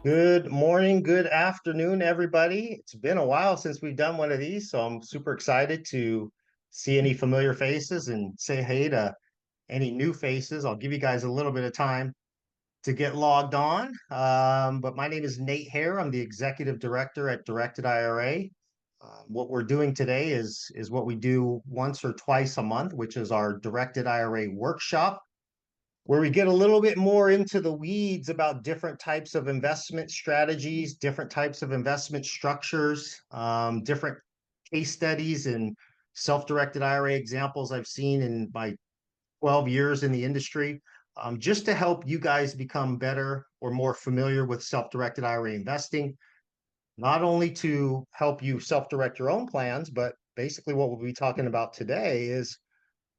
Good morning, good afternoon, everybody. It's been a while since we've done one of these, so I'm super excited to see any familiar faces and say hey to any new faces. I'll give you guys a little bit of time to get logged on. But my name is Nate Hare. I'm the executive director at Directed IRA. What we're doing today is what we do once or twice a month, which is our Directed IRA workshop where we get a little bit more into the weeds about different types of investment strategies, different types of investment structures, different case studies and self-directed IRA examples I've seen in my 12 years in the industry, just to help you guys become better or more familiar with self-directed IRA investing, not only to help you self-direct your own plans, but basically what we'll be talking about today is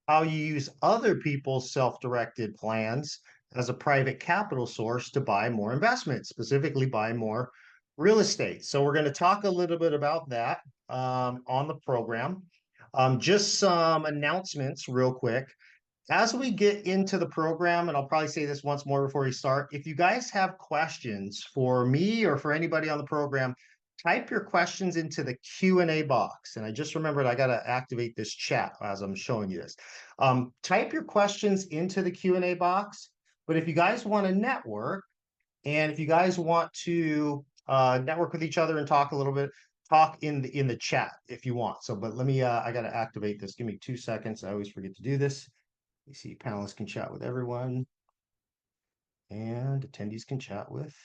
how you use other people's self-directed plans as a private capital source to buy more investments, specifically buy more real estate. So we're going to talk a little bit about that on the program. Just some announcements real quick. As we get into the program, and I'll probably say this once more before we start, if you guys have questions for me or for anybody on the program, type your questions into the Q&A box. And I just remembered I got to activate this chat as I'm showing you this. Type your questions into the Q&A box. But if you guys want to network, and if you guys want to network with each other and talk a little bit, talk in the chat if you want. So, but let me, I got to activate this. Give me 2 seconds. I always forget to do this. You see, panelists can chat with everyone, and attendees can chat with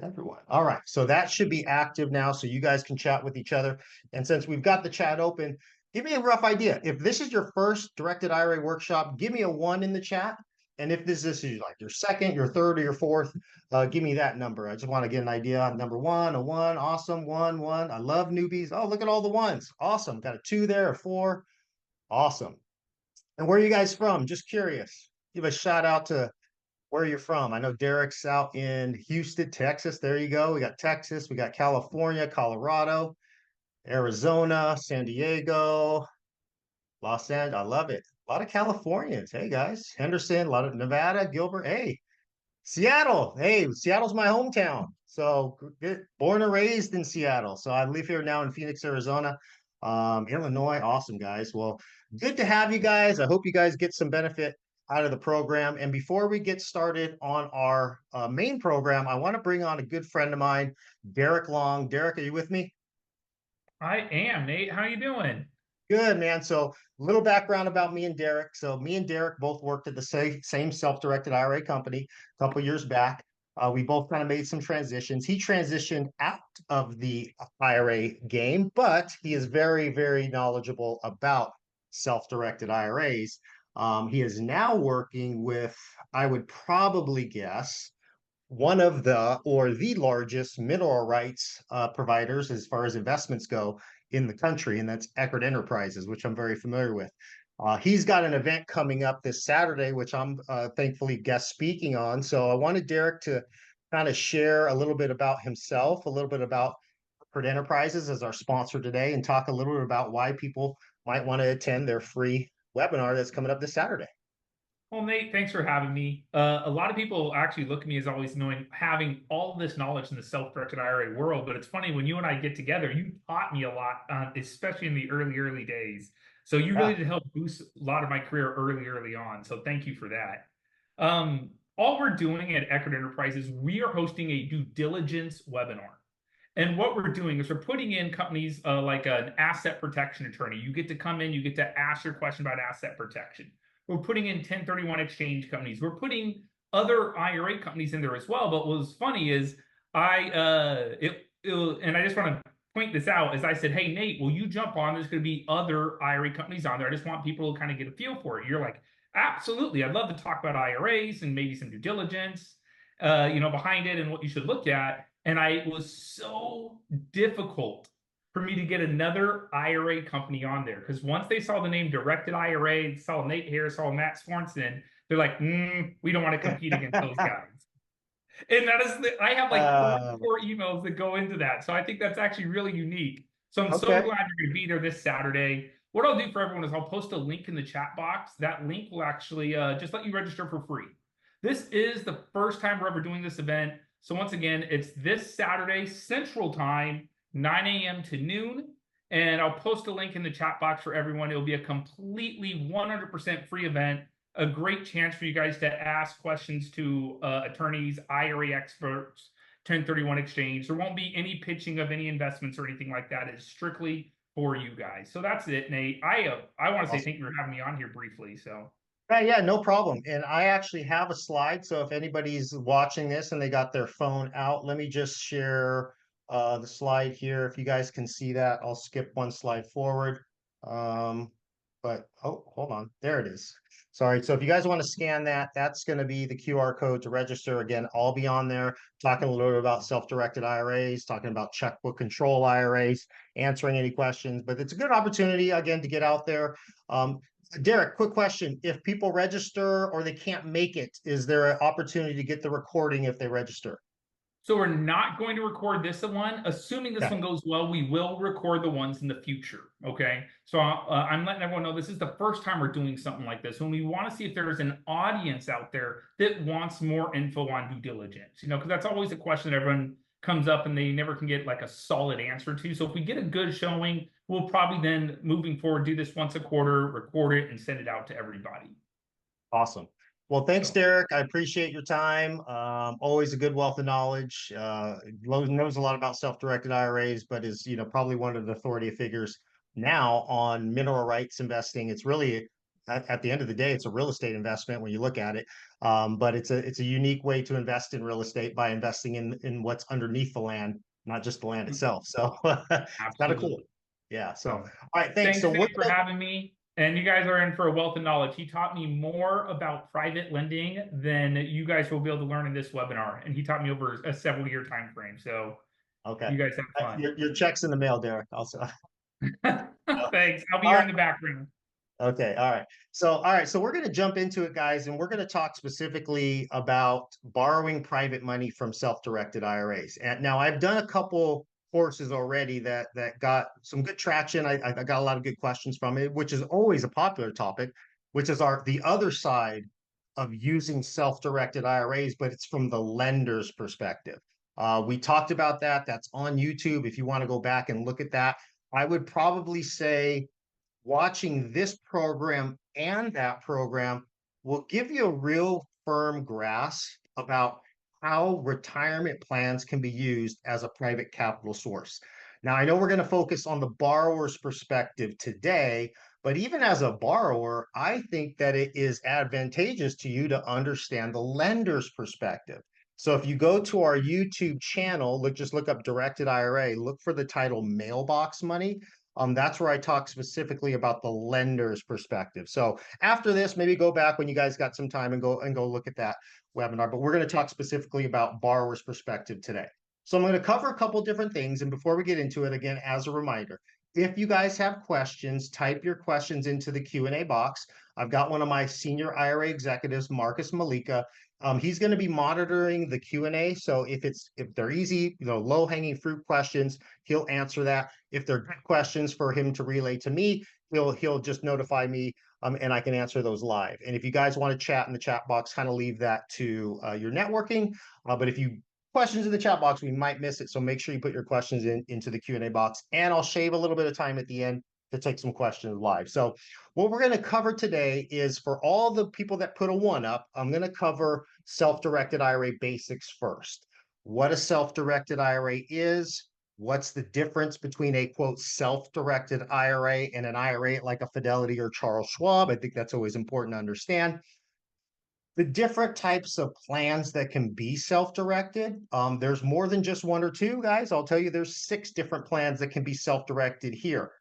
everyone. All right, so that should be active now, so you guys can chat with each other. And since we've got the chat open, give me a rough idea. If this is your first directed IRA workshop, give me a 1 in the chat. And if this is like your second, your third, or your fourth, give me that number. I just want to get an idea on number 1, a 1, awesome, 1, 1. I love newbies. Oh, look at all the ones. Awesome. Got a 2 there, a 4. Awesome. And where are you guys from? Just curious. Give a shout out to where you're from. I know Derek's out in Houston, Texas. There you go. We got Texas, we got California, Colorado, Arizona, San Diego, Los Angeles. I love it. A lot of Californians. Hey guys, Henderson, a lot of Nevada, Gilbert. Hey, Seattle. Hey, Seattle's my hometown. So born and raised in Seattle. So I live here now in Phoenix, Arizona. Illinois. Awesome, guys. Well, good to have you guys. I hope you guys get some benefit out of the program. And before we get started on our main program, I want to bring on a good friend of mine, Derek Long. Derek, are you with me? I am, Nate. How you doing? Good, man. So, a little background about me and Derek. So, me and Derek both worked at the same self-directed IRA company a couple years back. We both kind of made some transitions. He transitioned out of the IRA game, but he is very, very knowledgeable about self-directed IRAs. He is now working with, I would probably guess, one of the or the largest mineral rights providers as far as investments go in the country, and that's Eckert Enterprises, which I'm very familiar with. He's got an event coming up this Saturday, which I'm thankfully guest speaking on. So I wanted Derek to kind of share a little bit about himself, a little bit about Eckert Enterprises as our sponsor today, and talk a little bit about why people might want to attend their free webinar that's coming up this Saturday. Well, Nate, thanks for having me. A lot of people actually look at me as always knowing having all this knowledge in the self-directed IRA world, but it's funny when you and I get together, you taught me a lot, especially in the early days. So you really Yeah. did help boost a lot of my career early on. So thank you for that. All we're doing at Eckert Enterprises, we are hosting a due diligence webinar. And what we're doing is we're putting in companies like an asset protection attorney. You get to come in, you get to ask your question about asset protection. We're putting in 1031 exchange companies. We're putting other IRA companies in there as well. But what was funny is and I just want to point this out as I said, hey Nate, will you jump on? There's going to be other IRA companies on there. I just want people to kind of get a feel for it. You're like, absolutely. I'd love to talk about IRAs and maybe some due diligence, behind it and what you should look at. And it was so difficult for me to get another IRA company on there because once they saw the name Directed IRA, saw Nate Hare, saw Matt Swanson, they're like, we don't want to compete against those guys. And I have like uh, 34 emails that go into that. So I think that's actually really unique. So I'm so okay. glad you're going to be there this Saturday. What I'll do for everyone is I'll post a link in the chat box. That link will actually just let you register for free. This is the first time we're ever doing this event. So once again, it's this Saturday, Central Time, 9 a.m. to noon. And I'll post a link in the chat box for everyone. It'll be a completely 100% free event, a great chance for you guys to ask questions to attorneys, IRA experts, 1031 exchange. There won't be any pitching of any investments or anything like that. It's strictly for you guys. So that's it, Nate. I want to say Awesome. thank you for having me on here briefly. So Yeah, no problem. And I actually have a slide. So if anybody's watching this and they got their phone out, let me just share the slide here. If you guys can see that, I'll skip one slide forward. Um, but oh, hold on. There it is. Sorry. So if you guys want to scan that, that's going to be the QR code to register. Again, I'll be on there talking a little bit about self-directed IRAs, talking about checkbook control IRAs, answering any questions. But it's a good opportunity, again, to get out there. Derek, quick question. If people register or they can't make it, is there an opportunity to get the recording if they register? So we're not going to record this one. Assuming this Okay. one goes well, we will record the ones in the future. Okay. So I'm letting everyone know this is the first time we're doing something like this. When we want to see if there's an audience out there that wants more info on due diligence, because that's always a question that everyone comes up and they never can get like a solid answer to. So if we get a good showing, we'll probably then moving forward do this once a quarter, record it, and send it out to everybody. Awesome. Well, thanks, So Derek. I appreciate your time. Always a good wealth of knowledge. Knows a lot about self-directed IRAs, but is, probably one of the authority figures now on mineral rights investing. It's really, at the end of the day, it's a real estate investment when you look at it. But it's a unique way to invest in real estate by investing in what's underneath the land, not just the land itself. So it's kind of cool. absolutely. Yeah. So, all So right, thanks. thanks, So we're Nate, for having me. And you guys are in for a wealth of knowledge. He taught me more about private lending than you guys will be able to learn in this webinar. And he taught me over a several year time frame. So okay. you guys have fun. Your check's in the mail, Derek. Also. Thanks. I'll be All here right. in the background. Okay. All right. So we're going to jump into it, guys, and we're going to talk specifically about borrowing private money from self-directed IRAs. And now I've done a couple courses already that got some good traction. I got a lot of good questions from it, which is always a popular topic, which is the other side of using self-directed IRAs, but it's from the lender's perspective. We talked about that. That's on YouTube. If you want to go back and look at that, I would probably say watching this program and that program will give you a real firm grasp about how retirement plans can be used as a private capital source. Now, I know we're going to focus on the borrower's perspective today, but even as a borrower, I think that it is advantageous to you to understand the lender's perspective. So if you go to our YouTube channel, just look up Directed IRA, look for the title Mailbox Money. That's where I talk specifically about the lender's perspective. So after this, maybe go back when you guys got some time and go look at that webinar. But we're going to talk specifically about borrower's perspective today. So I'm going to cover a couple different things. And before we get into it, again, as a reminder, if you guys have questions, type your questions into the Q&A box. I've got one of my senior IRA executives, Marcus Malika. He's going to be monitoring the Q&A. So if they're easy, low-hanging fruit questions, he'll answer that. If they're good questions for him to relay to me, he'll just notify me, and I can answer those live. And if you guys want to chat in the chat box, kind of leave that to your networking. But if you questions in the chat box, we might miss it. So make sure you put your questions into the Q&A box, and I'll shave a little bit of time at the end to take some questions live. So what we're going to cover today is, for all the people that put a 1 up, I'm going to cover self-directed IRA basics first. What a self-directed IRA is, what's the difference between a quote self-directed IRA and an IRA like a Fidelity or Charles Schwab. I think that's always important to understand. The different types of plans that can be self-directed. There's more than just 1 or 2, guys. I'll tell you, there's 6 different plans that can be self-directed here.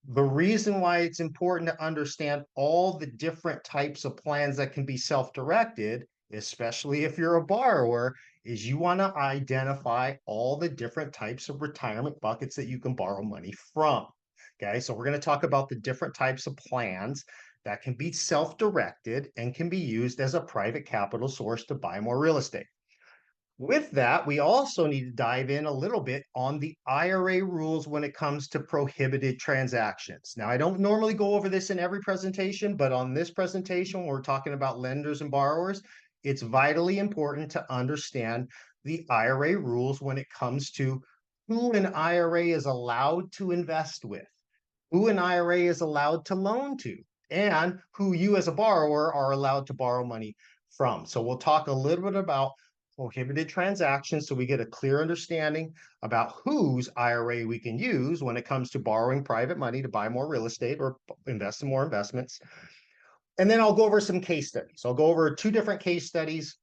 The reason why it's important to understand all the different types of plans that can be self-directed, especially if you're a borrower, is you want to identify all the different types of retirement buckets that you can borrow money from. Okay, so we're going to talk about the different types of plans that can be self-directed and can be used as a private capital source to buy more real estate. With that, we also need to dive in a little bit on the IRA rules when it comes to prohibited transactions. Now, I don't normally go over this in every presentation, but on this presentation, when we're talking about lenders and borrowers, it's vitally important to understand the IRA rules when it comes to who an IRA is allowed to invest with, who an IRA is allowed to loan to, and who you as a borrower are allowed to borrow money from. So we'll talk a little bit about prohibited transactions so we get a clear understanding about whose IRA we can use when it comes to borrowing private money to buy more real estate or invest in more investments. And then I'll go over some case studies. I'll go over 2 different case studies.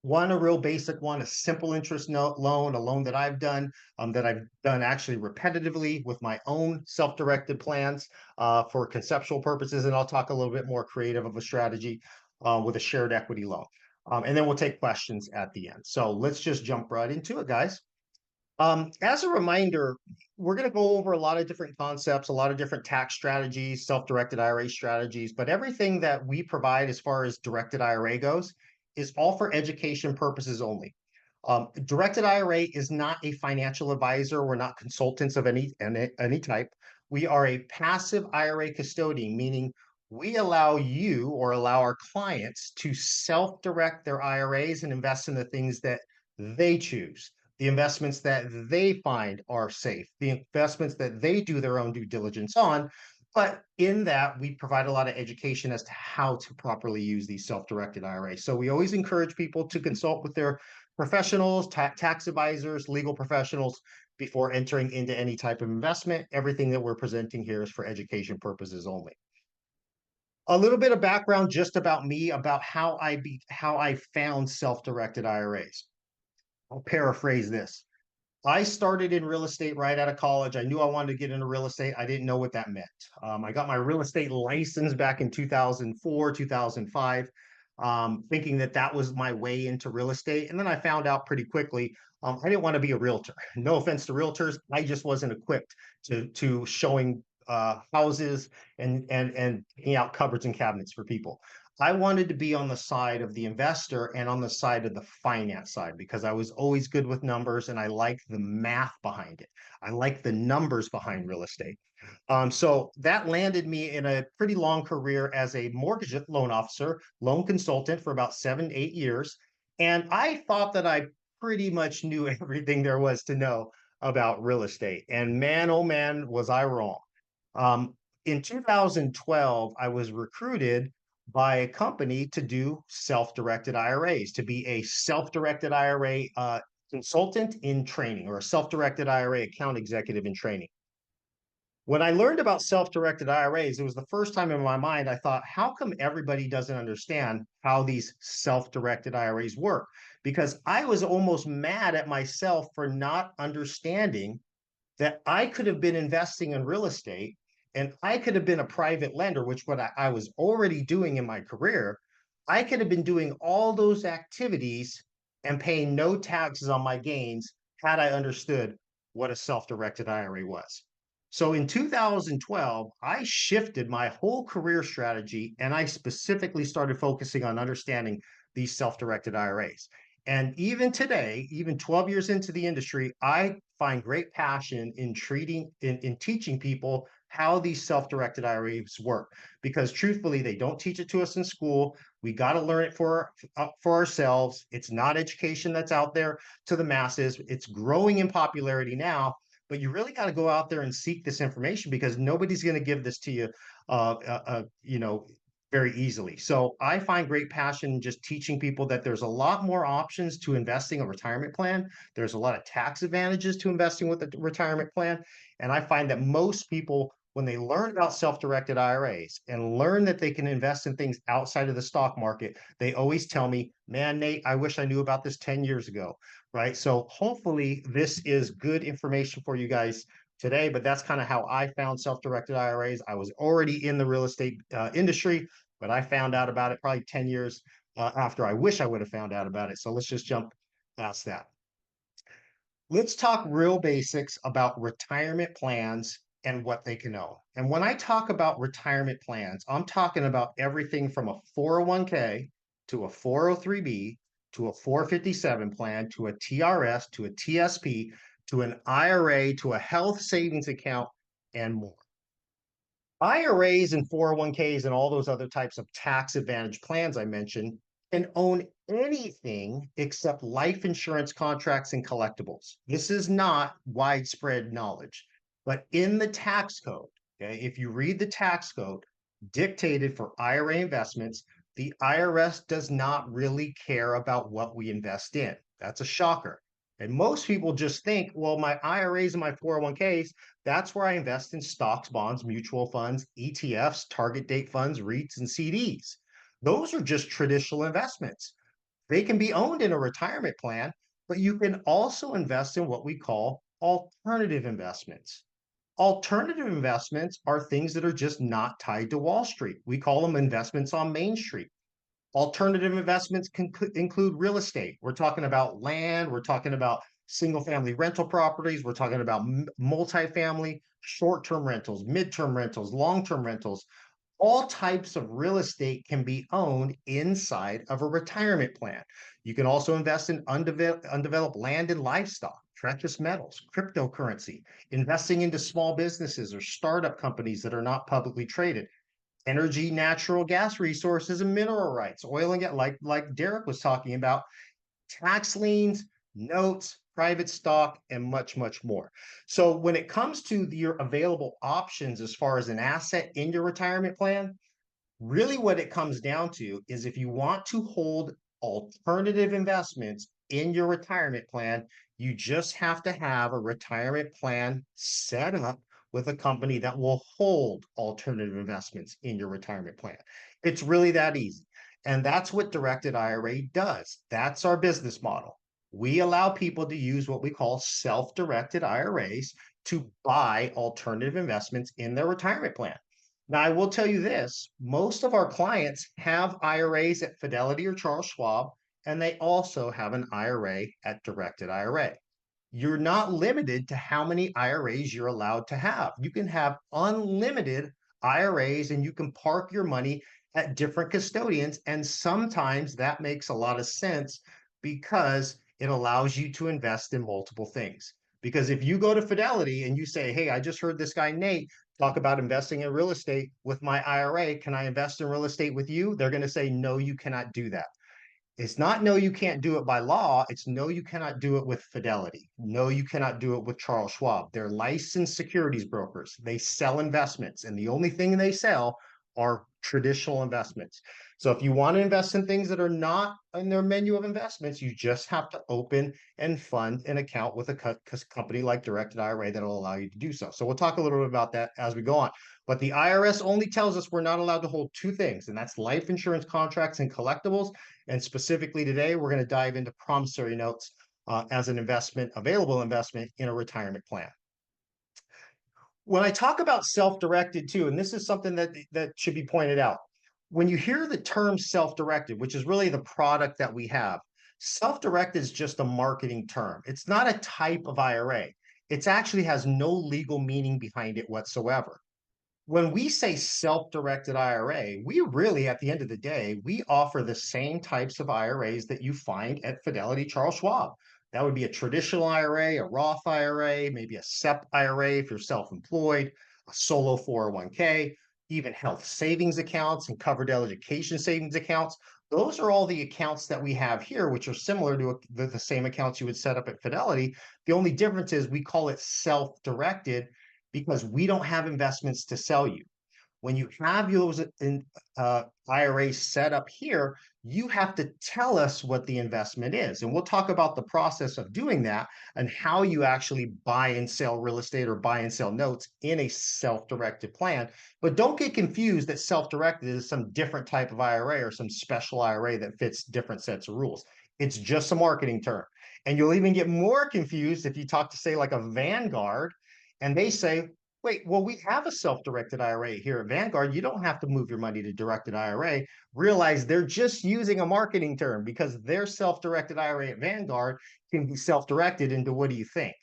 One, a real basic one, a simple interest note loan, a loan that I've done actually repetitively with my own self-directed plans for conceptual purposes. And I'll talk a little bit more creative of a strategy with a shared equity loan. And then we'll take questions at the end. So let's just jump right into it, guys. As a reminder, we're going to go over a lot of different concepts, a lot of different tax strategies, self-directed IRA strategies, but everything that we provide as far as directed IRA goes is all for education purposes only. Directed IRA is not a financial advisor. We're not consultants of any type. We are a passive IRA custodian, meaning we allow you or allow our clients to self-direct their IRAs and invest in the things that they choose, the investments that they find are safe, the investments that they do their own due diligence on. But in that, we provide a lot of education as to how to properly use these self-directed IRAs. So we always encourage people to consult with their professionals, tax advisors, legal professionals before entering into any type of investment. Everything that we're presenting here is for education purposes only. A little bit of background just about me, about how I found self-directed IRAs. I'll paraphrase this. I started in real estate right out of college. I knew I wanted to get into real estate. I didn't know what that meant. I got my real estate license back in 2004, 2005, thinking that that was my way into real estate. And then I found out pretty quickly I didn't want to be a realtor. No offense to realtors, I just wasn't equipped to showing houses and picking out cupboards and cabinets for people. I wanted to be on the side of the investor and on the side of the finance side because I was always good with numbers and I like the math behind it. I like the numbers behind real estate. So that landed me in a pretty long career as a mortgage loan officer, loan consultant for about 7, 8 years. And I thought that I pretty much knew everything there was to know about real estate. And man, oh man, was I wrong. In 2012, I was recruited by a company to do self-directed IRAs, to be a self-directed IRA consultant in training or a self-directed IRA account executive in training. When I learned about self-directed IRAs, it was the first time in my mind I thought, how come everybody doesn't understand how these self-directed IRAs work? Because I was almost mad at myself for not understanding that I could have been investing in real estate and I could have been a private lender, which what I was already doing in my career. I could have been doing all those activities and paying no taxes on my gains had I understood what a self-directed IRA was. So in 2012, I shifted my whole career strategy and I specifically started focusing on understanding these self-directed IRAs. And even today, even 12 years into the industry, I find great passion in teaching people how these self-directed IRAs work. Because truthfully, they don't teach it to us in school. We got to learn it for ourselves. It's not education that's out there to the masses. It's growing in popularity now, but you really got to go out there and seek this information because nobody's going to give this to you, very easily. So I find great passion in just teaching people that there's a lot more options to investing a retirement plan. There's a lot of tax advantages to investing with a retirement plan. And I find that most people, when they learn about self-directed IRAs and learn that they can invest in things outside of the stock market, they always tell me, man, Nate, I wish I knew about this 10 years ago, right? So hopefully this is good information for you guys today, but that's kind of how I found self-directed IRAs. I was already in the real estate industry, but I found out about it probably 10 years after I wish I would have found out about it. So let's just jump past that. Let's talk real basics about retirement plans and what they can own. And when I talk about retirement plans, I'm talking about everything from a 401k to a 403b to a 457 plan to a TRS to a TSP to an IRA to a health savings account and more. IRAs and 401ks and all those other types of tax advantage plans I mentioned can own anything except life insurance contracts and collectibles. This is not widespread knowledge, but in the tax code, okay, if you read the tax code dictated for IRA investments, the IRS does not really care about what we invest in. That's a shocker. And most people just think, well, my IRAs and my 401ks, that's where I invest in stocks, bonds, mutual funds, ETFs, target date funds, REITs, and CDs. Those are just traditional investments. They can be owned in a retirement plan, but you can also invest in what we call alternative investments. Alternative investments are things that are just not tied to Wall Street. We call them investments on Main Street. Alternative investments can include real estate. We're talking about land, we're talking about single family rental properties, we're talking about multifamily, short term rentals, mid-term rentals, long term rentals. All types of real estate can be owned inside of a retirement plan. You can also invest in undeveloped land and livestock, precious metals, cryptocurrency, investing into small businesses or startup companies that are not publicly traded, energy, natural gas resources, and mineral rights, oil and gas, like Derek was talking about, tax liens, notes, private stock, and much, much more. So when it comes to your available options as far as an asset in your retirement plan, really what it comes down to is if you want to hold alternative investments in your retirement plan, you just have to have a retirement plan set up with a company that will hold alternative investments in your retirement plan. It's really that easy. And that's what directed IRA does. That's our business model. We allow people to use what we call self-directed IRAs to buy alternative investments in their retirement plan. Now, I will tell you this, most of our clients have IRAs at Fidelity or Charles Schwab, and they also have an IRA at Directed IRA. You're not limited to how many IRAs you're allowed to have. You can have unlimited IRAs and you can park your money at different custodians. And sometimes that makes a lot of sense because it allows you to invest in multiple things. Because if you go to Fidelity and you say, hey, I just heard this guy, Nate, talk about investing in real estate with my IRA. Can I invest in real estate with you? They're going to say, no, you cannot do that. It's not no, you can't do it by law. It's no, you cannot do it with Fidelity. No, you cannot do it with Charles Schwab. They're licensed securities brokers. They sell investments, and the only thing they sell are traditional investments. So if you want to invest in things that are not in their menu of investments, you just have to open and fund an account with a company like Directed IRA that will allow you to do so. So we'll talk a little bit about that as we go on. But the IRS only tells us we're not allowed to hold two things, and that's life insurance contracts and collectibles. And specifically today, we're going to dive into promissory notes as an investment, available investment in a retirement plan. When I talk about self-directed too, and this is something that should be pointed out, when you hear the term self-directed, which is really the product that we have, self-directed is just a marketing term. It's not a type of IRA. It actually has no legal meaning behind it whatsoever. When we say self-directed IRA, we really, at the end of the day, we offer the same types of IRAs that you find at Fidelity Charles Schwab. That would be a traditional IRA, a Roth IRA, maybe a SEP IRA if you're self-employed, a solo 401k, even health savings accounts and covered education savings accounts. Those are all the accounts that we have here, which are similar to the same accounts you would set up at Fidelity. The only difference is we call it self-directed because we don't have investments to sell you. When you have those IRAs set up here, you have to tell us what the investment is. And we'll talk about the process of doing that and how you actually buy and sell real estate or buy and sell notes in a self-directed plan. But don't get confused that self-directed is some different type of IRA or some special IRA that fits different sets of rules. It's just a marketing term. And you'll even get more confused if you talk to, say, like a Vanguard, and they say, wait, well, we have a self-directed IRA here at Vanguard. You don't have to move your money to directed IRA. Realize they're just using a marketing term because their self-directed IRA at Vanguard can be self-directed into, what do you think?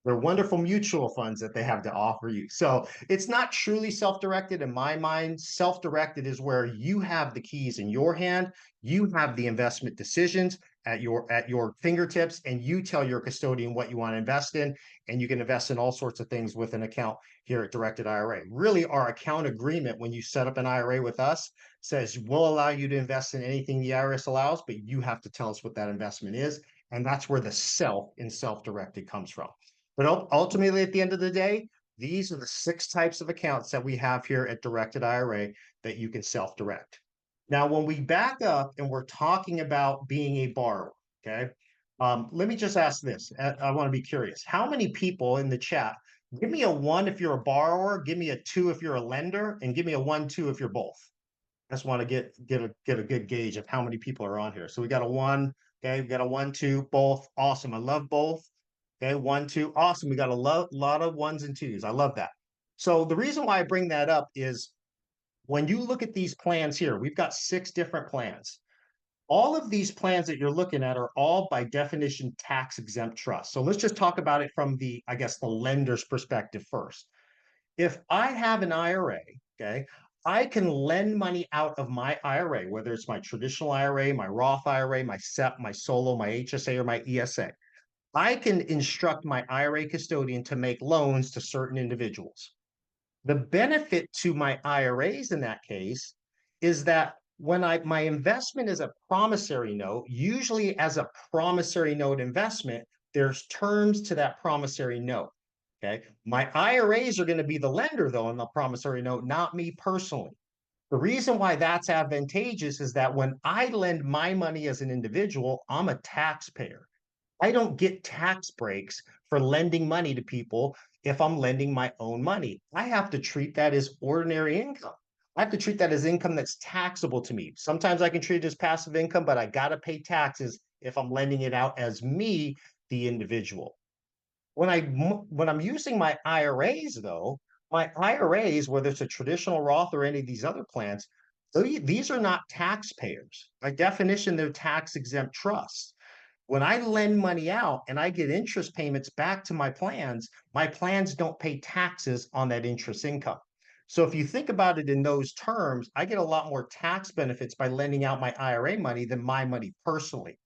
They're wonderful mutual funds that they have to offer you. So it's not truly self-directed in my mind. Self-directed is where you have the keys in your hand, you have the investment decisions, at your fingertips, and you tell your custodian what you want to invest in, and you can invest in all sorts of things with an account here at Directed IRA. Really, our account agreement when you set up an IRA with us says we'll allow you to invest in anything the IRS allows, but you have to tell us what that investment is, and that's where the self in self-directed comes from. But ultimately, at the end of the day, these are the 6 types of accounts that we have here at Directed IRA that you can self-direct. Now, when we back up and we're talking about being a borrower, okay, let me just ask this. I want to be curious. How many people in the chat, give me a 1 if you're a borrower, give me a 2 if you're a lender, and give me a 1, 2 if you're both. I just want to get a good gauge of how many people are on here. So we got a 1, okay, we got a 1, 2, both. Awesome. I love both. Okay, 1, 2, awesome. We got a lot of 1s and 2s. I love that. So the reason why I bring that up is when you look at these plans here, we've got 6 different plans. All of these plans that you're looking at are all by definition tax exempt trusts. So let's just talk about it from the, I guess, the lender's perspective first. If I have an IRA, okay, I can lend money out of my IRA, whether it's my traditional IRA, my Roth IRA, my SEP, my solo, my HSA, or my ESA. I can instruct my IRA custodian to make loans to certain individuals. The benefit to my IRAs in that case is that when my investment is a promissory note, usually as a promissory note investment, there's terms to that promissory note. Okay. My IRAs are going to be the lender, though, in the promissory note, not me personally. The reason why that's advantageous is that when I lend my money as an individual, I'm a taxpayer. I don't get tax breaks for lending money to people if I'm lending my own money. I have to treat that as ordinary income. I have to treat that as income that's taxable to me. Sometimes I can treat it as passive income, but I got to pay taxes if I'm lending it out as me, the individual. When I'm using my IRAs, though, my IRAs, whether it's a traditional Roth or any of these other plans, these are not taxpayers. By definition, they're tax exempt trusts. When I lend money out and I get interest payments back to my plans don't pay taxes on that interest income. So if you think about it in those terms, I get a lot more tax benefits by lending out my IRA money than my money personally.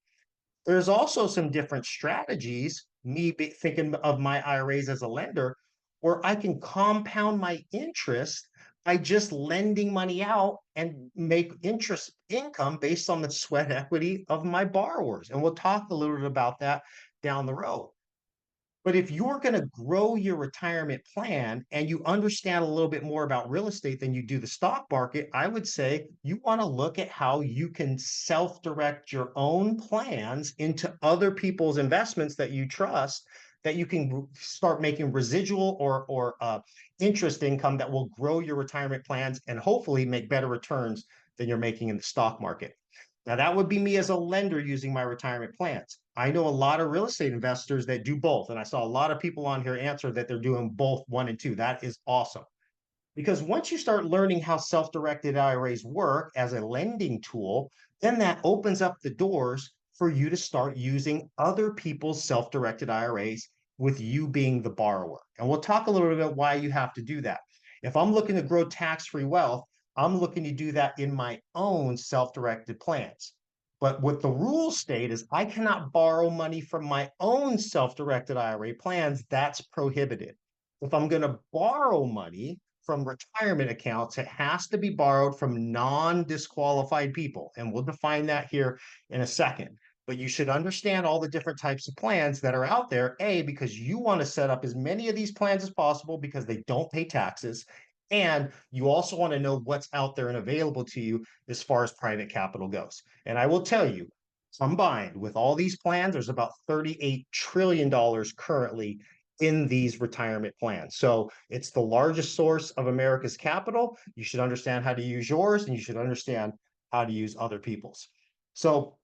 There's also some different strategies, thinking of my IRAs as a lender, where I can compound my interest by just lending money out and make interest income based on the sweat equity of my borrowers. And we'll talk a little bit about that down the road. But if you're going to grow your retirement plan and you understand a little bit more about real estate than you do the stock market, I would say you want to look at how you can self-direct your own plans into other people's investments that you trust, that you can start making residual or interest income that will grow your retirement plans and hopefully make better returns than you're making in the stock market. Now, that would be me as a lender using my retirement plans. I know a lot of real estate investors that do both. And I saw a lot of people on here answer that they're doing both 1 and 2. That is awesome. Because once you start learning how self-directed IRAs work as a lending tool, then that opens up the doors for you to start using other people's self-directed IRAs with you being the borrower. And we'll talk a little bit about why you have to do that. If I'm looking to grow tax-free wealth, I'm looking to do that in my own self-directed plans. But what the rules state is I cannot borrow money from my own self-directed IRA plans. That's prohibited. If I'm going to borrow money from retirement accounts, it has to be borrowed from non-disqualified people. And we'll define that here in a second. But you should understand all the different types of plans that are out there, A, because you want to set up as many of these plans as possible because they don't pay taxes. And you also want to know what's out there and available to you as far as private capital goes. And I will tell you, combined with all these plans, there's about $38 trillion currently in these retirement plans. So it's the largest source of America's capital. You should understand how to use yours, and you should understand how to use other people's. So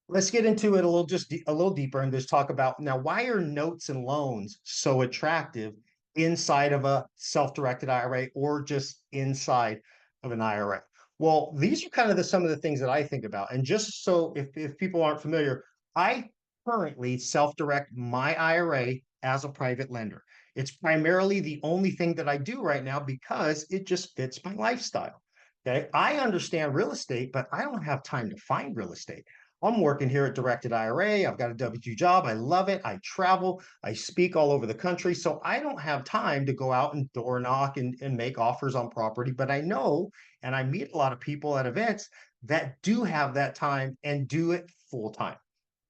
let's get into it a little deeper and just talk about now, why are notes and loans so attractive inside of a self-directed IRA or just inside of an IRA? Well, these are kind of some of the things that I think about. And just so if people aren't familiar, I currently self-direct my IRA as a private lender. It's primarily the only thing that I do right now because it just fits my lifestyle. Okay. I understand real estate, but I don't have time to find real estate. I'm working here at Directed IRA. I've got a W-2 job. I love it. I travel. I speak all over the country. So I don't have time to go out and door knock and make offers on property. But I know, and I meet a lot of people at events that do have that time and do it full time.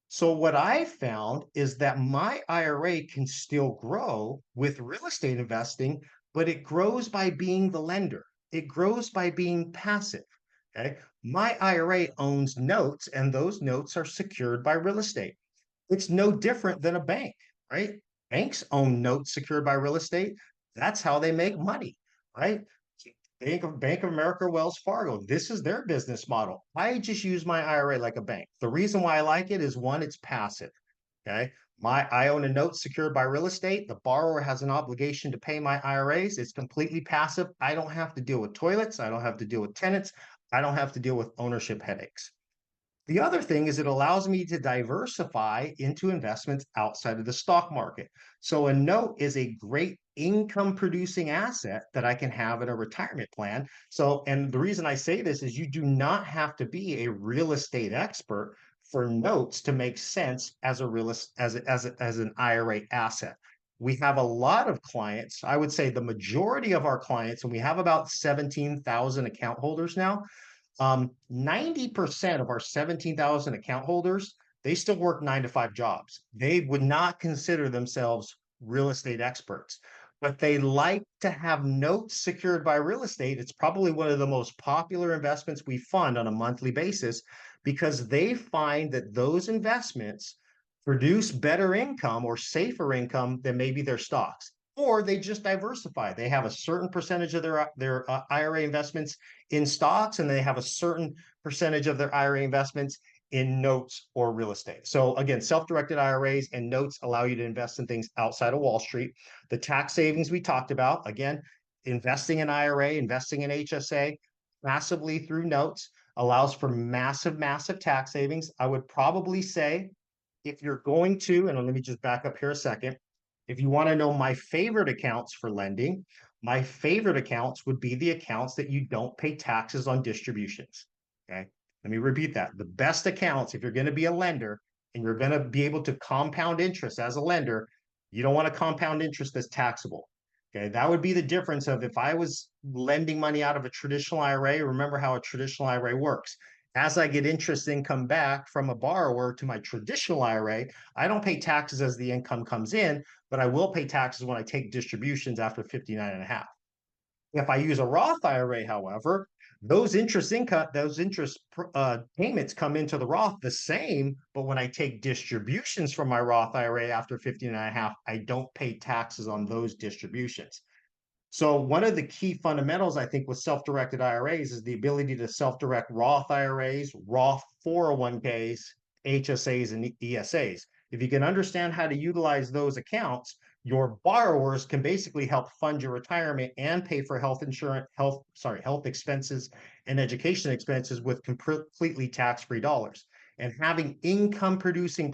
So what I found is that my IRA can still grow with real estate investing, but it grows by being the lender. It grows by being passive. Okay. My IRA owns notes, and those notes are secured by real estate. It's no different than a bank, right? Banks own notes secured by real estate. That's how they make money, right? Bank of America, Wells Fargo. This is their business model. I just use my IRA like a bank. The reason why I like it is one, it's passive. Okay. I own a note secured by real estate. The borrower has an obligation to pay my IRAs. It's completely passive. I don't have to deal with toilets. I don't have to deal with tenants. I don't have to deal with ownership headaches. The other thing is it allows me to diversify into investments outside of the stock market. So a note is a great income producing asset that I can have in a retirement plan. So, and the reason I say this is you do not have to be a real estate expert for notes to make sense as a as an IRA asset. We have a lot of clients. I would say the majority of our clients, and we have about 17,000 account holders now. 90% of our 17,000 account holders, they still work 9 to 5 jobs. They would not consider themselves real estate experts, but they like to have notes secured by real estate. It's probably one of the most popular investments we fund on a monthly basis because they find that those investments produce better income or safer income than maybe their stocks. Or they just diversify. They have a certain percentage of their IRA investments in stocks, and they have a certain percentage of their IRA investments in notes or real estate. So again, self-directed IRAs and notes allow you to invest in things outside of Wall Street. The tax savings we talked about, again, investing in IRA, investing in HSA, massively through notes allows for massive, massive tax savings. I would probably say if you're going to, and let me just back up here a second, if you want to know my favorite accounts for lending, my favorite accounts would be the accounts that you don't pay taxes on distributions. Okay. Let me repeat that. The best accounts, if you're going to be a lender and you're going to be able to compound interest as a lender, you don't want to compound interest that's taxable. Okay. That would be the difference of if I was lending money out of a traditional IRA, remember how a traditional IRA works. As I get interest income back from a borrower to my traditional IRA, I don't pay taxes as the income comes in, but I will pay taxes when I take distributions after 59 and a half. If I use a Roth IRA, however, those interest payments come into the Roth the same, but when I take distributions from my Roth IRA after 59 and a half, I don't pay taxes on those distributions. So one of the key fundamentals, I think, with self-directed IRAs is the ability to self-direct Roth IRAs, Roth 401ks, HSAs, and ESAs. If you can understand how to utilize those accounts, your borrowers can basically help fund your retirement and pay for health insurance, health expenses and education expenses with completely tax-free dollars. And having income producing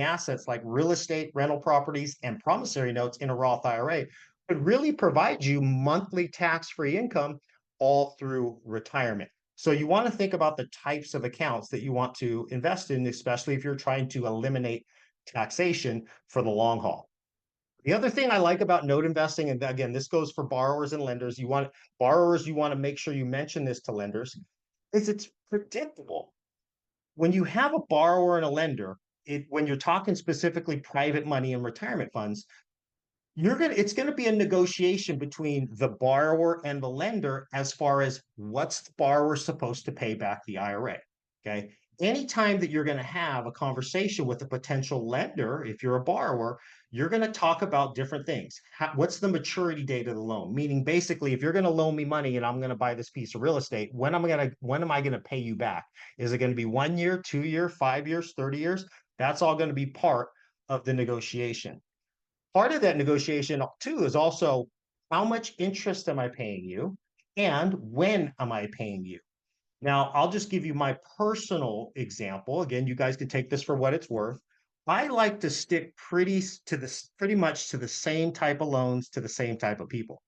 assets like real estate, rental properties, and promissory notes in a Roth IRA could really provide you monthly tax-free income all through retirement. So you want to think about the types of accounts that you want to invest in, especially if you're trying to eliminate taxation for the long haul. The other thing I like about note investing, and again, this goes for borrowers and lenders, you want to make sure you mention this to lenders, is it's predictable. When you have a borrower and a lender, when you're talking specifically private money and retirement funds, it's going to be a negotiation between the borrower and the lender as far as what's the borrower supposed to pay back the IRA. Okay. Anytime that you're going to have a conversation with a potential lender, if you're a borrower, you're going to talk about different things. What's the maturity date of the loan? Meaning, basically, if you're going to loan me money and I'm going to buy this piece of real estate, when am I going to pay you back? Is it going to be 1 year, 2 year, 5 years, 30 years? That's all going to be part of the negotiation. Part of that negotiation too is also how much interest am I paying you and when am I paying you? Now, I'll just give you my personal example. Again, you guys can take this for what it's worth. I like to stick pretty much to the same type of loans to the same type of people.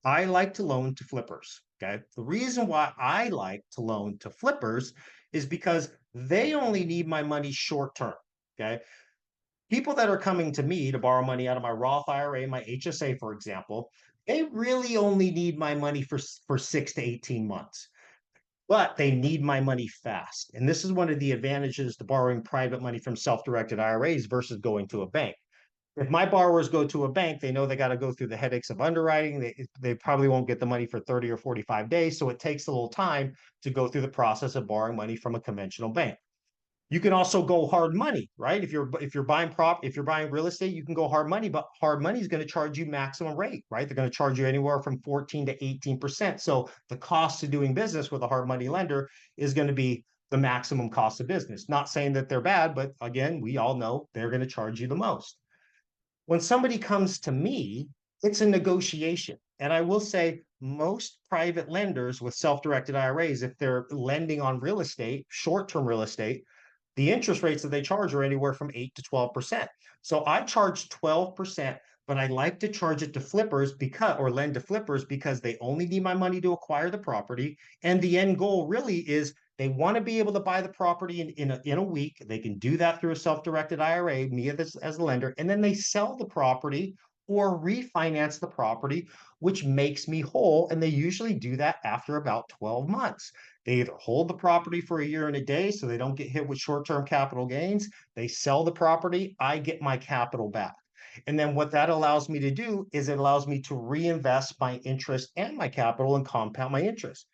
I like to loan to flippers. Okay. The reason why I like to loan to flippers is because they only need my money short term. Okay. People that are coming to me to borrow money out of my Roth IRA, my HSA, for example, they really only need my money for 6 to 18 months, but they need my money fast. And this is one of the advantages to borrowing private money from self-directed IRAs versus going to a bank. If my borrowers go to a bank, they know they got to go through the headaches of underwriting. They probably won't get the money for 30 or 45 days. So it takes a little time to go through the process of borrowing money from a conventional bank. You can also go hard money, right? If you're buying real estate, you can go hard money, but hard money is going to charge you maximum rate, right? They're going to charge you anywhere from 14 to 18%. So the cost of doing business with a hard money lender is going to be the maximum cost of business. Not saying that they're bad, but again, we all know they're going to charge you the most. When somebody comes to me, it's a negotiation. And I will say most private lenders with self-directed IRAs, if they're lending on real estate, short-term real estate, the interest rates that they charge are anywhere from 8 to 12%. So I charge 12%, but I like to charge it to flippers because, or lend to flippers because they only need my money to acquire the property. And the end goal really is they want to be able to buy the property in a week. They can do that through a self-directed IRA, me as a lender, and then they sell the property or refinance the property, which makes me whole. And they usually do that after about 12 months. They either hold the property for a year and a day so they don't get hit with short-term capital gains. They sell the property, I get my capital back. And then what that allows me to do is it allows me to reinvest my interest and my capital and compound my interest.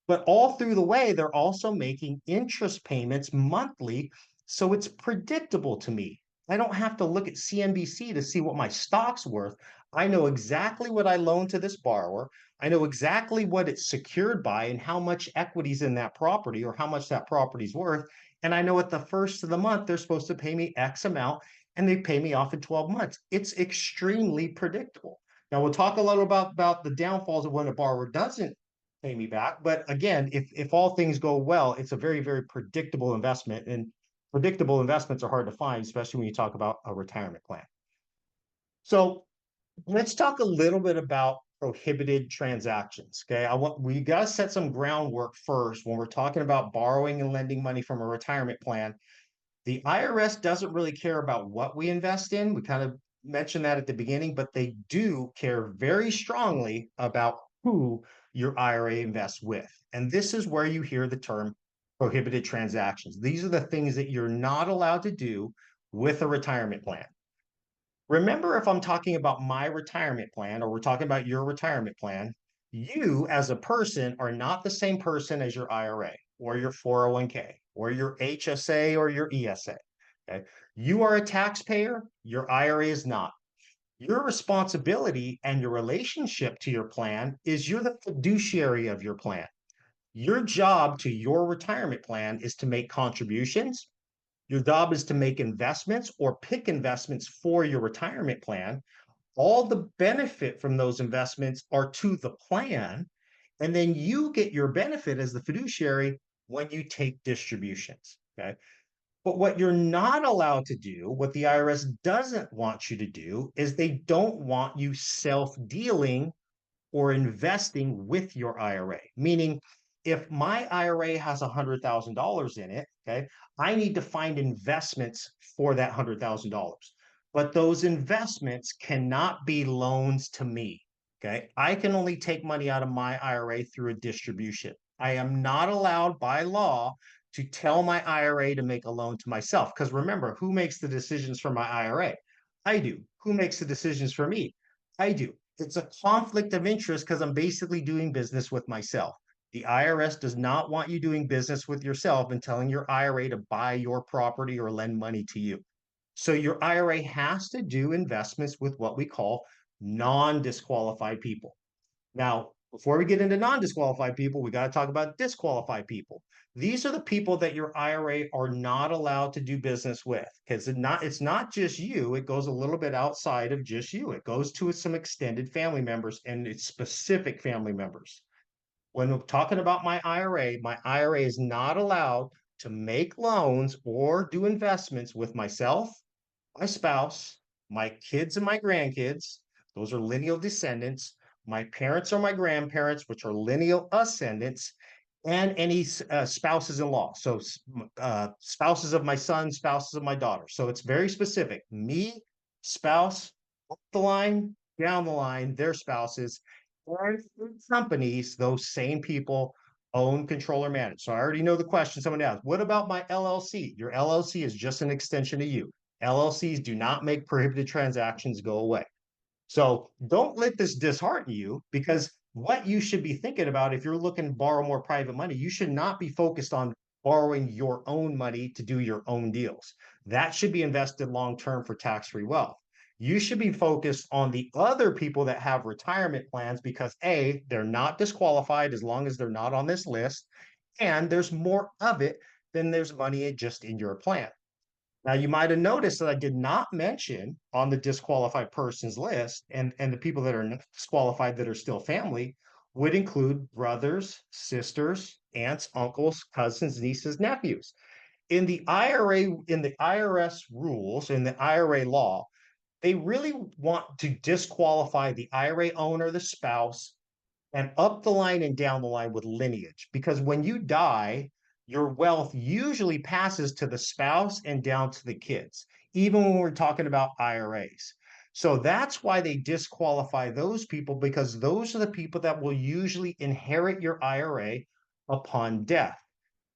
But all through the way, they're also making interest payments monthly. So it's predictable to me. I don't have to look at CNBC to see what my stock's worth. I know exactly what I loan to this borrower. I know exactly what it's secured by and how much equity's in that property or how much that property's worth. And I know at the first of the month, they're supposed to pay me X amount and they pay me off in 12 months. It's extremely predictable. Now, we'll talk a little about the downfalls of when a borrower doesn't pay me back. But again, if all things go well, it's a very, very predictable investment. And predictable investments are hard to find, especially when you talk about a retirement plan. So let's talk a little bit about prohibited transactions. Okay. We got to set some groundwork first when we're talking about borrowing and lending money from a retirement plan. The IRS doesn't really care about what we invest in. We kind of mentioned that at the beginning, but they do care very strongly about who your IRA invests with. And this is where you hear the term prohibited transactions. These are the things that you're not allowed to do with a retirement plan. Remember, if I'm talking about my retirement plan or we're talking about your retirement plan, you as a person are not the same person as your IRA or your 401k or your HSA or your ESA. Okay? You are a taxpayer, your IRA is not. Your responsibility and your relationship to your plan is you're the fiduciary of your plan. Your job to your retirement plan is to make contributions. Your job is to make investments or pick investments for your retirement plan. All the benefit from those investments are to the plan. And then you get your benefit as the fiduciary when you take distributions. Okay. But what you're not allowed to do, what the IRS doesn't want you to do, is they don't want you self dealing or investing with your IRA. Meaning, if my IRA has $100,000 in it, okay, I need to find investments for that $100,000. But those investments cannot be loans to me. Okay, I can only take money out of my IRA through a distribution. I am not allowed by law to tell my IRA to make a loan to myself. Because remember, who makes the decisions for my IRA? I do. Who makes the decisions for me? I do. It's a conflict of interest because I'm basically doing business with myself. The IRS does not want you doing business with yourself and telling your IRA to buy your property or lend money to you. So your IRA has to do investments with what we call non-disqualified people. Now, before we get into non-disqualified people, we got to talk about disqualified people. These are the people that your IRA are not allowed to do business with because it's not just you. It goes a little bit outside of just you. It goes to some extended family members and it's specific family members. When we're talking about my IRA is not allowed to make loans or do investments with myself, my spouse, my kids and my grandkids. Those are lineal descendants, my parents or my grandparents, which are lineal ascendants, and any spouses-in-law. So spouses of my son, spouses of my daughter. So it's very specific. Me, spouse, up the line, down the line, their spouses, and companies, those same people own, control, or manage. So I already know the question someone asked. What about my LLC? Your LLC is just an extension of you. LLCs do not make prohibited transactions go away. So don't let this dishearten you, because what you should be thinking about if you're looking to borrow more private money, you should not be focused on borrowing your own money to do your own deals. That should be invested long term for tax-free wealth. You should be focused on the other people that have retirement plans because A, they're not disqualified as long as they're not on this list, and there's more of it than there's money just in your plan. Now, you might have noticed that I did not mention on the disqualified persons list, and the people that are disqualified that are still family would include brothers, sisters, aunts, uncles, cousins, nieces, nephews. In the IRA, in the IRS rules, in the IRA law, they really want to disqualify the IRA owner, the spouse, and up the line and down the line with lineage. Because when you die, your wealth usually passes to the spouse and down to the kids, even when we're talking about IRAs. So that's why they disqualify those people, because those are the people that will usually inherit your IRA upon death.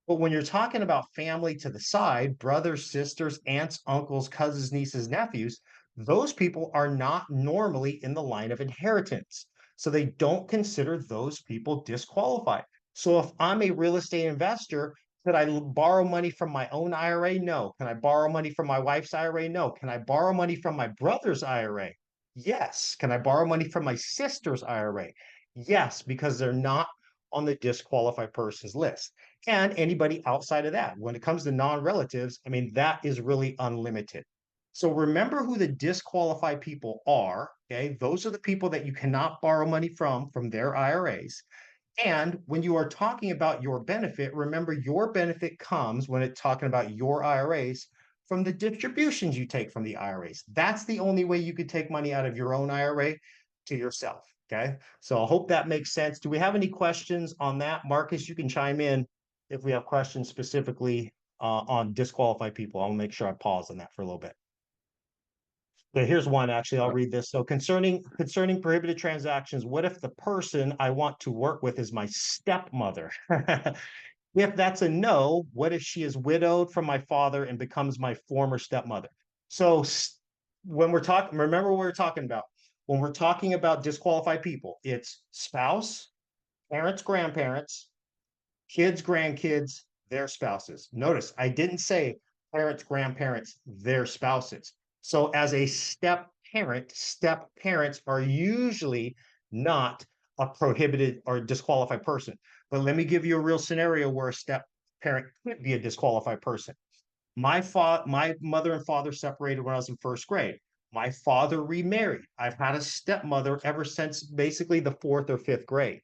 But when you're talking about family to the side, brothers, sisters, aunts, uncles, cousins, nieces, nephews, those people are not normally in the line of inheritance. So they don't consider those people disqualified. So if I'm a real estate investor, could I borrow money from my own IRA? No. Can I borrow money from my wife's IRA? No. Can I borrow money from my brother's IRA? Yes. Can I borrow money from my sister's IRA? Yes, because they're not on the disqualified persons list. And anybody outside of that. When it comes to non-relatives, I mean, that is really unlimited. So remember who the disqualified people are. Okay. Those are the people that you cannot borrow money from their IRAs. And when you are talking about your benefit, remember your benefit comes when it's talking about your IRAs from the distributions you take from the IRAs. That's the only way you could take money out of your own IRA to yourself. Okay. So I hope that makes sense. Do we have any questions on that? Marcus, you can chime in if we have questions specifically on disqualified people. I'll make sure I pause on that for a little bit. Okay, here's one. Actually, I'll read this. So concerning prohibited transactions, what if the person I want to work with is my stepmother? If that's a no, what if she is widowed from my father and becomes my former stepmother? So when we're talking, remember what we're talking about. When we're talking about disqualified people, it's spouse, parents, grandparents, kids, grandkids, their spouses. Notice I didn't say parents, grandparents, their spouses. So as a step parents are usually not a prohibited or disqualified person. But let me give you a real scenario where a step parent could be a disqualified person. My mother and father separated when I was in first grade. My father remarried. I've had a stepmother ever since basically the fourth or fifth grade.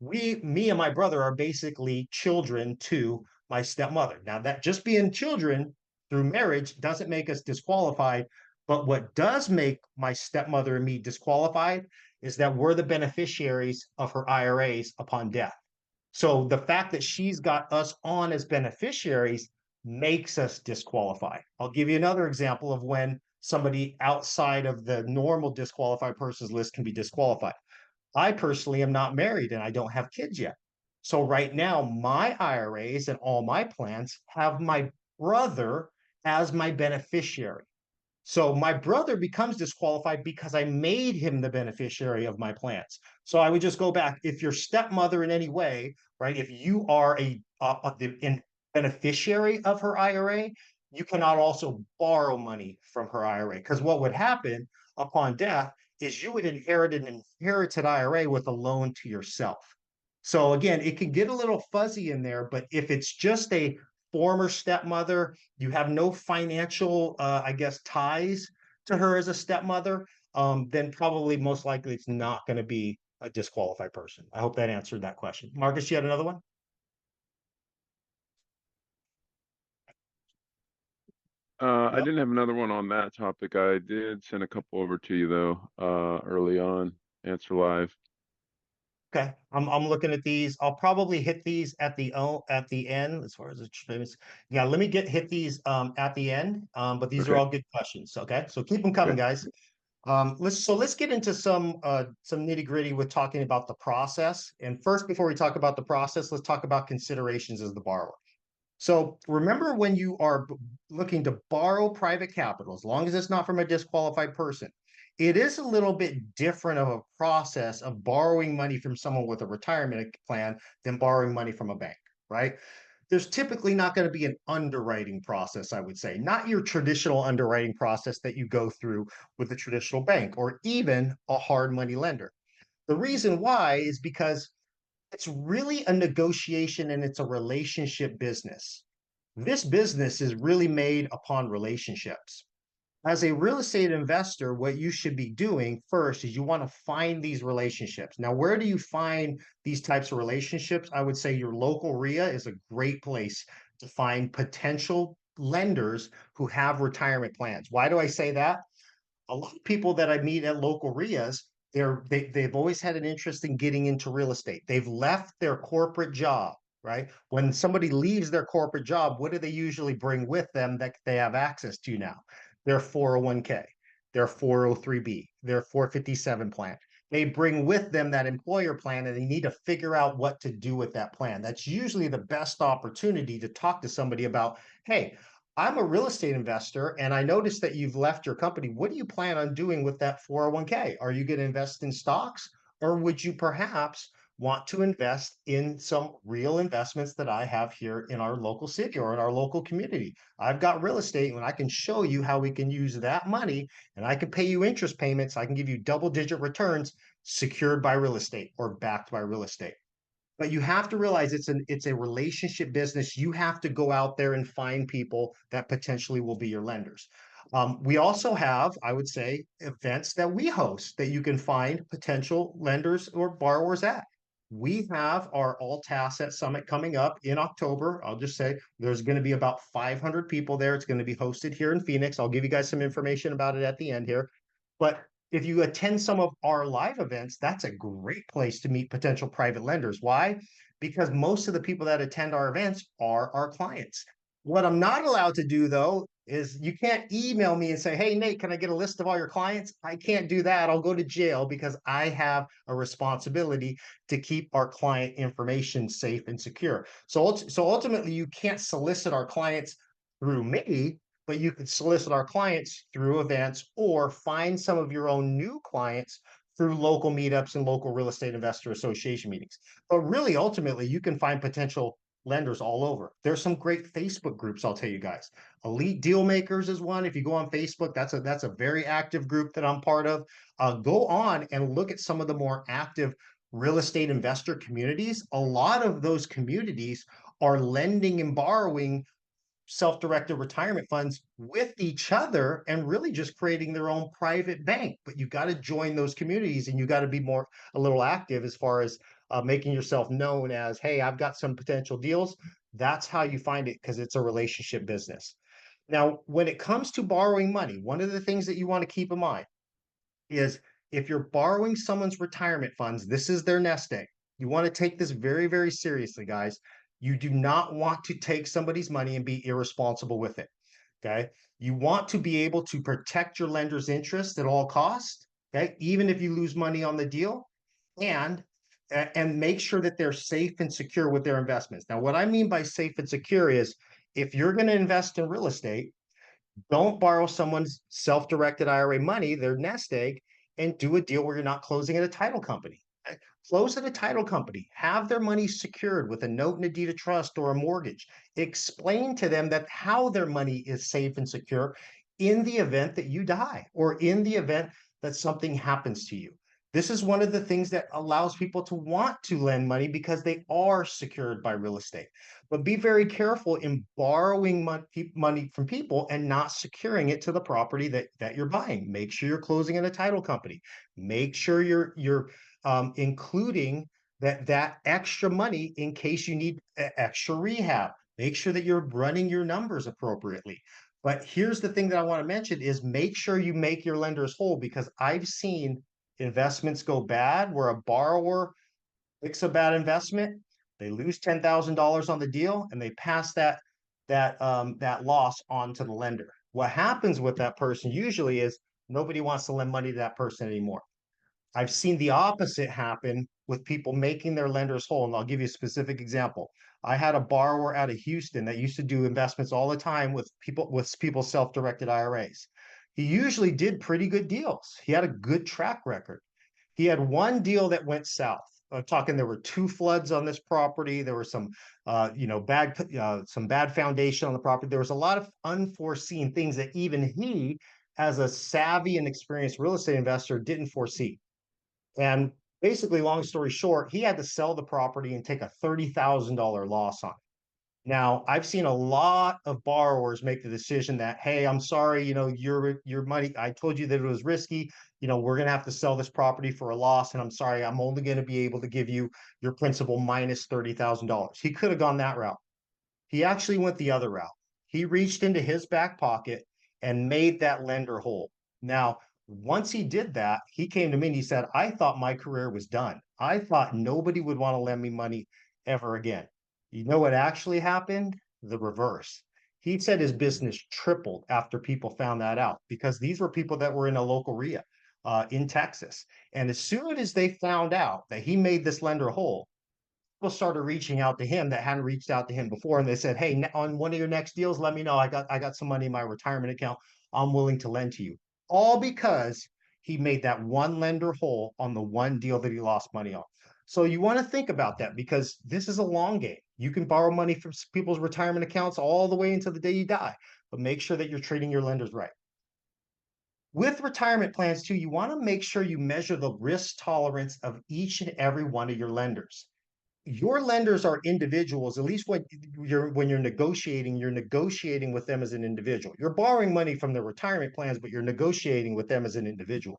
Me and my brother are basically children to my stepmother. Now, that just being children through marriage doesn't make us disqualified. But what does make my stepmother and me disqualified is that we're the beneficiaries of her IRAs upon death. So the fact that she's got us on as beneficiaries makes us disqualified. I'll give you another example of when somebody outside of the normal disqualified persons list can be disqualified. I personally am not married and I don't have kids yet. So right now, my IRAs and all my plans have my brother as my beneficiary. So my brother becomes disqualified because I made him the beneficiary of my plans. So I would just go back. If your stepmother in any way, right, if you are the beneficiary of her IRA, you cannot also borrow money from her IRA. Because what would happen upon death is you would inherit an inherited IRA with a loan to yourself. So again, it can get a little fuzzy in there, but if it's just a former stepmother, you have no financial, I guess, ties to her as a stepmother, then probably most likely it's not going to be a disqualified person. I hope that answered that question. Marcus, you had another one? I Yep. didn't have another one on that topic. I did send a couple over to you though, early on, answer live. Okay, I'm looking at these. I'll probably hit these at the end as far as the famous. Yeah, let me hit these at the end. But these are Okay, all good questions. Okay, so keep them coming, okay, guys. Let's get into some nitty-gritty with talking about the process. And first, before we talk about the process, let's talk about considerations as the borrower. So remember when you are looking to borrow private capital, as long as it's not from a disqualified person, it is a little bit different of a process of borrowing money from someone with a retirement plan than borrowing money from a bank, right? There's typically not going to be an underwriting process, I would say, not your traditional underwriting process that you go through with a traditional bank or even a hard money lender. The reason why is because it's really a negotiation and it's a relationship business. This business is really made upon relationships. As a real estate investor, what you should be doing first is you want to find these relationships. Now, where do you find these types of relationships? I would say your local RIA is a great place to find potential lenders who have retirement plans. Why do I say that? A lot of people that I meet at local RIAs, they've always had an interest in getting into real estate. They've left their corporate job, right? When somebody leaves their corporate job, what do they usually bring with them that they have access to now? Their 401k, their 403b, their 457 plan. They bring with them that employer plan and they need to figure out what to do with that plan. That's usually the best opportunity to talk to somebody about, hey, I'm a real estate investor and I noticed that you've left your company. What do you plan on doing with that 401k? Are you going to invest in stocks or would you perhaps want to invest in some real investments that I have here in our local city or in our local community? I've got real estate and I can show you how we can use that money and I can pay you interest payments. I can give you double-digit returns secured by real estate or backed by real estate. But you have to realize it's a relationship business. You have to go out there and find people that potentially will be your lenders. We also have, I would say, events that we host that you can find potential lenders or borrowers at. We have our Alt Asset Summit coming up in October. I'll just say there's going to be about 500 people there. It's going to be hosted here in Phoenix. I'll give you guys some information about it at the end here. But if you attend some of our live events, that's a great place to meet potential private lenders. Why? Because most of the people that attend our events are our clients. What I'm not allowed to do, though, is you can't email me and say, hey, Nate, can I get a list of all your clients? I can't do that. I'll go to jail because I have a responsibility to keep our client information safe and secure. So ultimately, you can't solicit our clients through me, but you could solicit our clients through events or find some of your own new clients through local meetups and local real estate investor association meetings. But really, ultimately, you can find potential lenders all over. There's some great Facebook groups, I'll tell you guys. Elite Deal Makers is one. If you go on Facebook, that's a very active group that I'm part of. Go on and look at some of the more active real estate investor communities. A lot of those communities are lending and borrowing self-directed retirement funds with each other and really just creating their own private bank. But you got to join those communities and you got to be a little active as far as making yourself known as, hey, I've got some potential deals. That's how you find it because it's a relationship business. Now, when it comes to borrowing money, one of the things that you want to keep in mind is if you're borrowing someone's retirement funds, this is their nest egg. You want to take this very, very seriously, guys. You do not want to take somebody's money and be irresponsible with it. Okay. You want to be able to protect your lender's interest at all costs. Okay. Even if you lose money on the deal and and make sure that they're safe and secure with their investments. Now, what I mean by safe and secure is if you're going to invest in real estate, don't borrow someone's self-directed IRA money, their nest egg, and do a deal where you're not closing at a title company. Close at a title company. Have their money secured with a note and a deed of trust or a mortgage. Explain to them that how their money is safe and secure in the event that you die or in the event that something happens to you. This is one of the things that allows people to want to lend money because they are secured by real estate. But be very careful in borrowing money from people and not securing it to the property that you're buying. Make sure you're closing in a title company. Make sure you're including that extra money in case you need extra rehab. Make sure that you're running your numbers appropriately. But here's the thing that I want to mention is make sure you make your lenders whole because I've seen investments go bad where a borrower It's a bad investment. They lose $10,000 on the deal and they pass that loss on to the lender. What happens with that person usually is nobody wants to lend money to that person anymore. I've seen the opposite happen with people making their lenders whole. And I'll give you a specific example. I had a borrower out of Houston that used to do investments all the time with people's self-directed IRAs. He usually did pretty good deals. He had a good track record. He had one deal that went south. I'm talking there were two floods on this property. There were some some bad foundation on the property. There was a lot of unforeseen things that even he, as a savvy and experienced real estate investor, didn't foresee. And basically, long story short, he had to sell the property and take a $30,000 loss on it. Now, I've seen a lot of borrowers make the decision that, hey, I'm sorry, your money, I told you that it was risky. We're going to have to sell this property for a loss. And I'm sorry, I'm only going to be able to give you your principal minus $30,000. He could have gone that route. He actually went the other route. He reached into his back pocket and made that lender whole. Now, once he did that, he came to me and he said, I thought my career was done. I thought nobody would want to lend me money ever again. You know what actually happened? The reverse. He said his business tripled after people found that out because these were people that were in a local RIA in Texas. And as soon as they found out that he made this lender whole, people started reaching out to him that hadn't reached out to him before, and they said, "Hey, on one of your next deals, let me know. I got some money in my retirement account. I'm willing to lend to you." All because he made that one lender whole on the one deal that he lost money on. So you want to think about that because this is a long game. You can borrow money from people's retirement accounts all the way until the day you die, but make sure that you're treating your lenders right. With retirement plans too, you want to make sure you measure the risk tolerance of each and every one of your lenders. Your lenders are individuals. At least when you're negotiating with them as an individual. You're borrowing money from their retirement plans, but you're negotiating with them as an individual.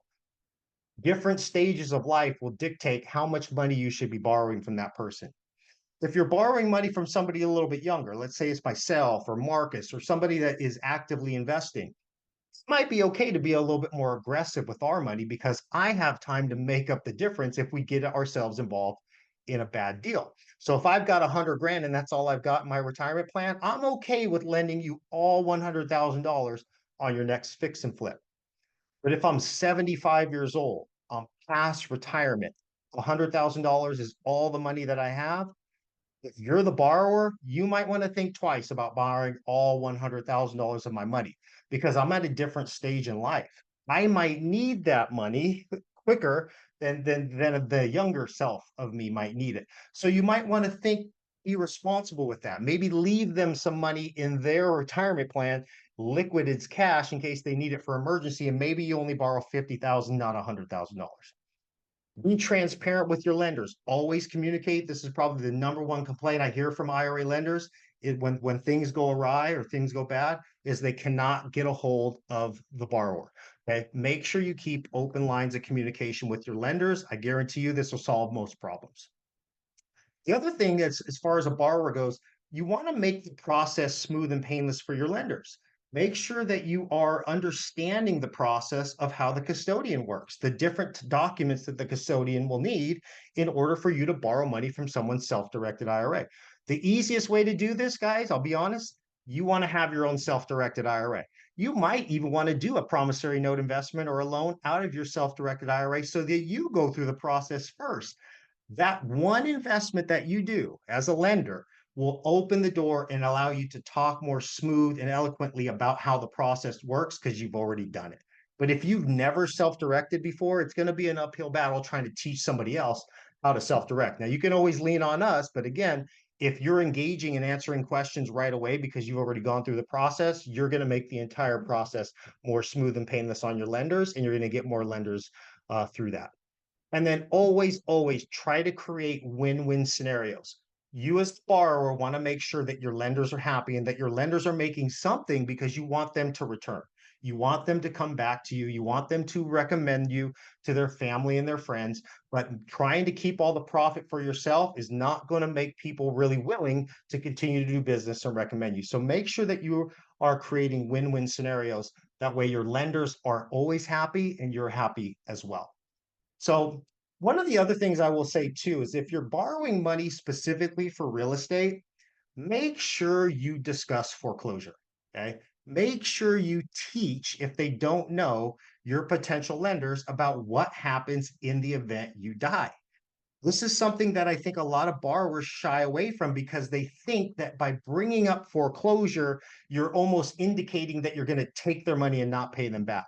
Different stages of life will dictate how much money you should be borrowing from that person. If you're borrowing money from somebody a little bit younger, let's say it's myself or Marcus or somebody that is actively investing, it might be okay to be a little bit more aggressive with our money because I have time to make up the difference if we get ourselves involved in a bad deal. So if I've got 100 grand and that's all I've got in my retirement plan, I'm okay with lending you all $100,000 on your next fix and flip. But if I'm 75 years old, I'm past retirement, $100,000 is all the money that I have. If you're the borrower, you might want to think twice about borrowing all $100,000 of my money because I'm at a different stage in life. I might need that money quicker than the younger self of me might need it. So you might want to be responsible with that. Maybe leave them some money in their retirement plan, liquid as cash in case they need it for emergency, and maybe you only borrow 50,000, not $100,000. Be transparent with your lenders. Always communicate. This is probably the number one complaint I hear from IRA lenders. When things go awry or things go bad, is they cannot get a hold of the borrower. Okay, make sure you keep open lines of communication with your lenders. I guarantee you this will solve most problems. The other thing is, as far as a borrower goes, you want to make the process smooth and painless for your lenders. Make sure that you are understanding the process of how the custodian works, the different documents that the custodian will need in order for you to borrow money from someone's self-directed IRA. The easiest way to do this, guys, I'll be honest, you want to have your own self-directed IRA. You might even want to do a promissory note investment or a loan out of your self-directed IRA so that you go through the process first. That one investment that you do as a lender will open the door and allow you to talk more smooth and eloquently about how the process works because you've already done it. But if you've never self-directed before, it's going to be an uphill battle trying to teach somebody else how to self-direct. Now, you can always lean on us, but again, if you're engaging and answering questions right away because you've already gone through the process, you're going to make the entire process more smooth and painless on your lenders, and you're going to get more lenders through that. And then always, always try to create win-win scenarios. You as the borrower want to make sure that your lenders are happy and that your lenders are making something because you want them to return. You want them to come back to you. You want them to recommend you to their family and their friends. But trying to keep all the profit for yourself is not going to make people really willing to continue to do business and recommend you. So make sure that you are creating win-win scenarios. That way your lenders are always happy and you're happy as well. So One of the other things I will say too is if you're borrowing money specifically for real estate, make sure you discuss foreclosure. Okay. Make sure you teach, if they don't know, your potential lenders about what happens in the event you die. This is something that I think a lot of borrowers shy away from because they think that by bringing up foreclosure, you're almost indicating that you're going to take their money and not pay them back.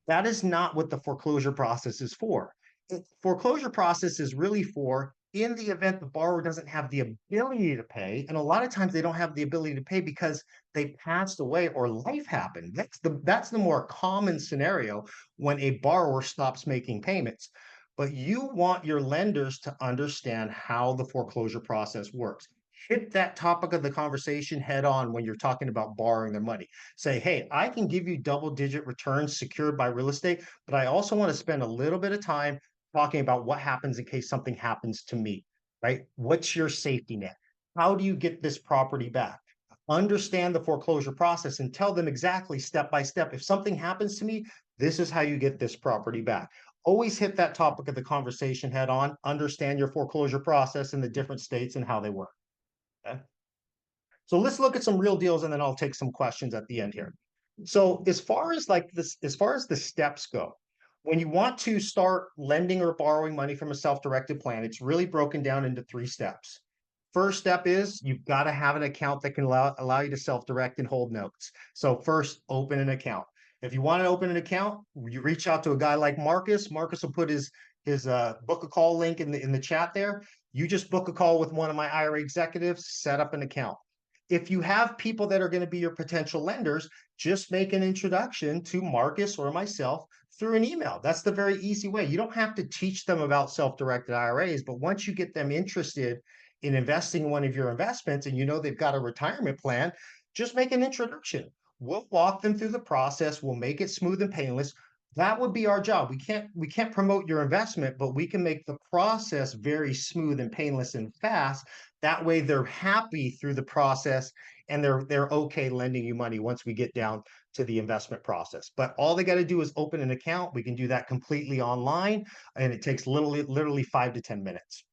That is not what the foreclosure process is for. The foreclosure process is really for in the event the borrower doesn't have the ability to pay, and a lot of times they don't have the ability to pay because they passed away or life happened. That's the more common scenario when a borrower stops making payments. But you want your lenders to understand how the foreclosure process works. Hit that topic of the conversation head on when you're talking about borrowing their money. Say, hey, I can give you double-digit returns secured by real estate, but I also want to spend a little bit of time talking about what happens in case something happens to me, right? What's your safety net? How do you get this property back? Understand the foreclosure process and tell them exactly step by step. If something happens to me, this is how you get this property back. Always hit that topic of the conversation head on. Understand your foreclosure process in the different states and how they work. Okay? So let's look at some real deals and then I'll take some questions at the end here. So as far as as far as the steps go, when you want to start lending or borrowing money from a self-directed plan, it's really broken down into 3 steps. First step is you've got to have an account that can allow you to self-direct and hold notes. So first, open an account. If you want to open an account, you reach out to a guy like Marcus. Marcus will put his book a call link in the chat there. You just book a call with one of my IRA executives, set up an account. If you have people that are going to be your potential lenders, just make an introduction to Marcus or myself through an email. That's the very easy way. You don't have to teach them about self-directed IRAs, but once you get them interested in investing in one of your investments and you know they've got a retirement plan, just make an introduction. We'll walk them through the process. We'll make it smooth and painless. That would be our job. We can't promote your investment, but we can make the process very smooth and painless and fast. That way they're happy through the process and they're okay lending you money once we get down to the investment process. But all they got to do is open an account. We can do that completely online and it takes literally 5 to 10 minutes.